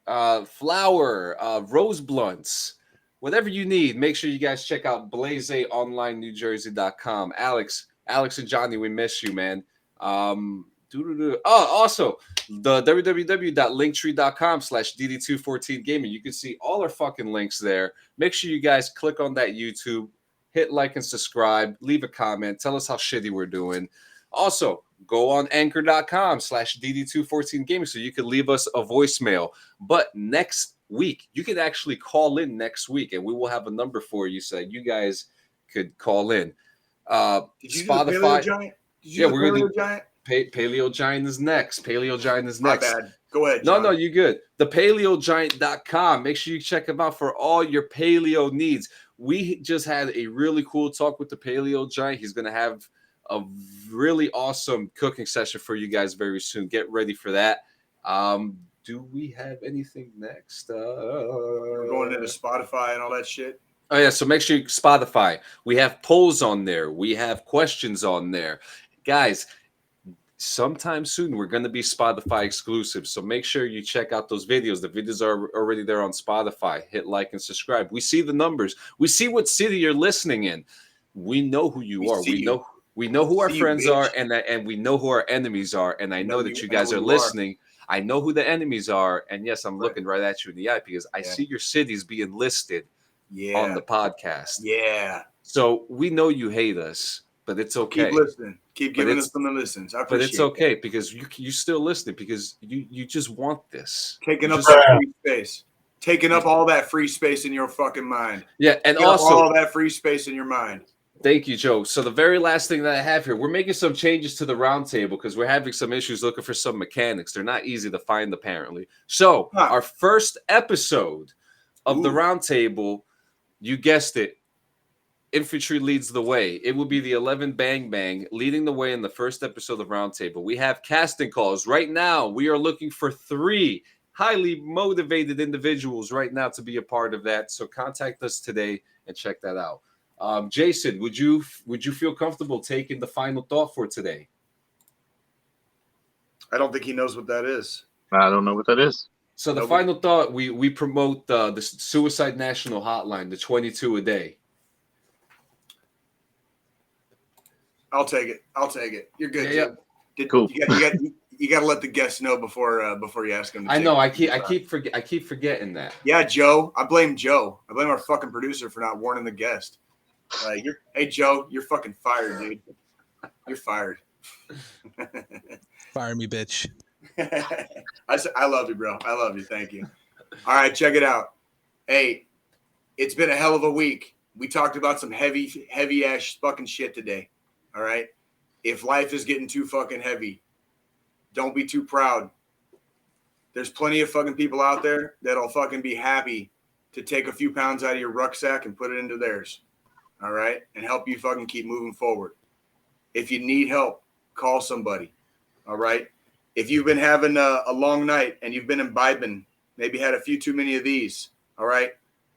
flour, rose blunts, whatever you need, make sure you guys check out blazeonlinenewjersey.com. Alex and Johnny, we miss you, man. Also the www.linktree.com/dd214gaming. You can see all our fucking links there. Make sure you guys click on that YouTube, hit like and subscribe, leave a comment, tell us how shitty we're doing. Also, go on anchor.com/dd214gaming so you can leave us a voicemail. But next week, you can actually call in next week, and we will have a number for you so that you guys could call in. Did you Spotify. Do Paleo Giant? We're gonna do Giant. Paleo Giant is next. Paleo Giant is next. My bad. Go ahead, John. No, you good. The paleogiant.com. Make sure you check them out for all your paleo needs. We just had a really cool talk with the Paleo Giant. He's going to have a really awesome cooking session for you guys very soon. Get ready for that. Do we have anything next? We're going into Spotify and all that shit. Oh, yeah. So make sure you Spotify. We have polls on there. We have questions on there. Guys, sometime soon we're going to be Spotify exclusive, so make sure you check out those videos. The videos are already there on Spotify. Hit like and subscribe. We see the numbers. We see what city you're listening in. We know who you are. We know who our friends are, and we know who our enemies are. And I know that you guys are listening. I know who the enemies are, and yes, I'm looking right at you in the eye because I see your cities being listed on the podcast. Yeah. So we know you hate us, but it's okay. Keep listening. Keep giving us some listens. I appreciate But it's okay because you still listening because you just want this. Taking up that free space. Taking up all that free space in your fucking mind. Yeah, and Taking also all that free space in your mind. Thank you, Joe. So the very last thing that I have here, we're making some changes to the roundtable because we're having some issues looking for some mechanics. They're not easy to find, apparently. So our first episode of the roundtable, you guessed it, infantry leads the way. It will be the 11 Bang Bang leading the way in the first episode of roundtable. We have casting calls. Right now, we are looking for 3 highly motivated individuals right now to be a part of that. So contact us today and check that out. Jason, would you feel comfortable taking the final thought for today? I don't think he knows what that is. I don't know what that is. So the final thought, we promote the Suicide National Hotline, the 22 a day. I'll take it. You're good. Yeah. Cool. You got to let the guests know before you ask them. I know. I keep forgetting that. Yeah, Joe. I blame Joe. I blame our fucking producer for not warning the guest. Like, hey Joe, you're fucking fired, dude. You're fired. Fire me, bitch. I love you, bro. I love you. Thank you. All right, check it out. Hey, it's been a hell of a week. We talked about some heavy ass fucking shit today. All right. If life is getting too fucking heavy, don't be too proud. There's plenty of fucking people out there that'll fucking be happy to take a few pounds out of your rucksack and put it into theirs. All right. And help you fucking keep moving forward. If you need help, call somebody. All right. If you've been having a long night and you've been imbibing, maybe had a few too many of these. All right.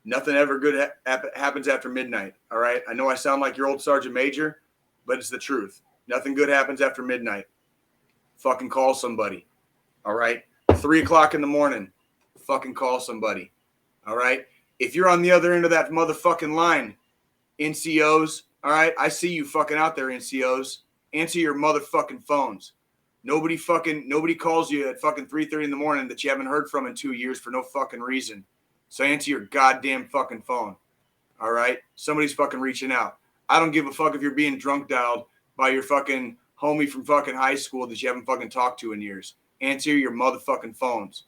Nothing ever good happens after midnight. All right. I know I sound like your old Sergeant Major, but it's the truth. Nothing good happens after midnight. Fucking call somebody. All right. 3 o'clock in the morning. Fucking call somebody. All right. If you're on the other end of that motherfucking line, NCOs, all right, I see you fucking out there, NCOs. Answer your motherfucking phones. Nobody calls you at fucking 3:30 in the morning that you haven't heard from in 2 years for no fucking reason. So answer your goddamn fucking phone. All right? Somebody's fucking reaching out. I don't give a fuck if you're being drunk dialed by your fucking homie from fucking high school that you haven't fucking talked to in years. Answer your motherfucking phones.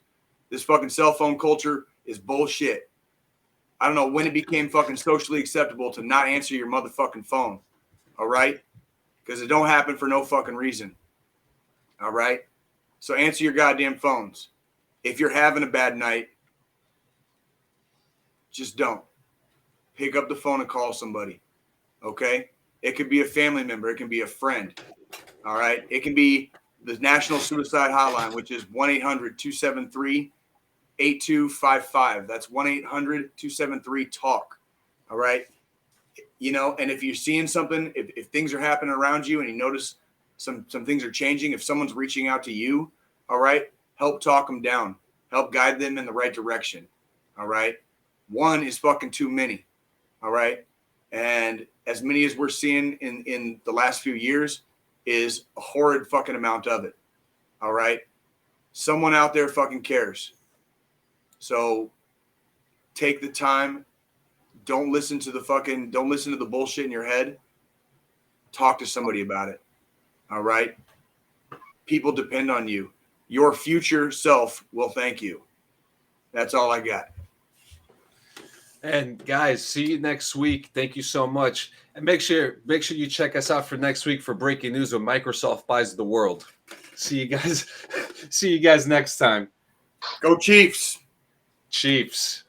This fucking cell phone culture is bullshit. I don't know when it became fucking socially acceptable to not answer your motherfucking phone. All right? Because it don't happen for no fucking reason. All right? So answer your goddamn phones. If you're having a bad night, just don't. Pick up the phone and call somebody. Okay? It could be a family member. It can be a friend. All right? It can be the National Suicide Hotline, which is 1-800-273-8255. That's 1-800-273-TALK. All right? You know, and if you're seeing something, if things are happening around you and you notice some things are changing, if someone's reaching out to you, all right, help talk them down. Help guide them in the right direction. All right? One is fucking too many. All right? And as many as we're seeing in the last few years is a horrid fucking amount of it. All right? Someone out there fucking cares. So take the time. Don't listen to the bullshit in your head. Talk to somebody about it. All right? People depend on you. Your future self will thank you. That's all I got. And guys, see you next week. Thank you so much. And make sure you check us out for next week for breaking news when Microsoft buys the world. See you guys. See you guys next time. Go Chiefs. Chiefs.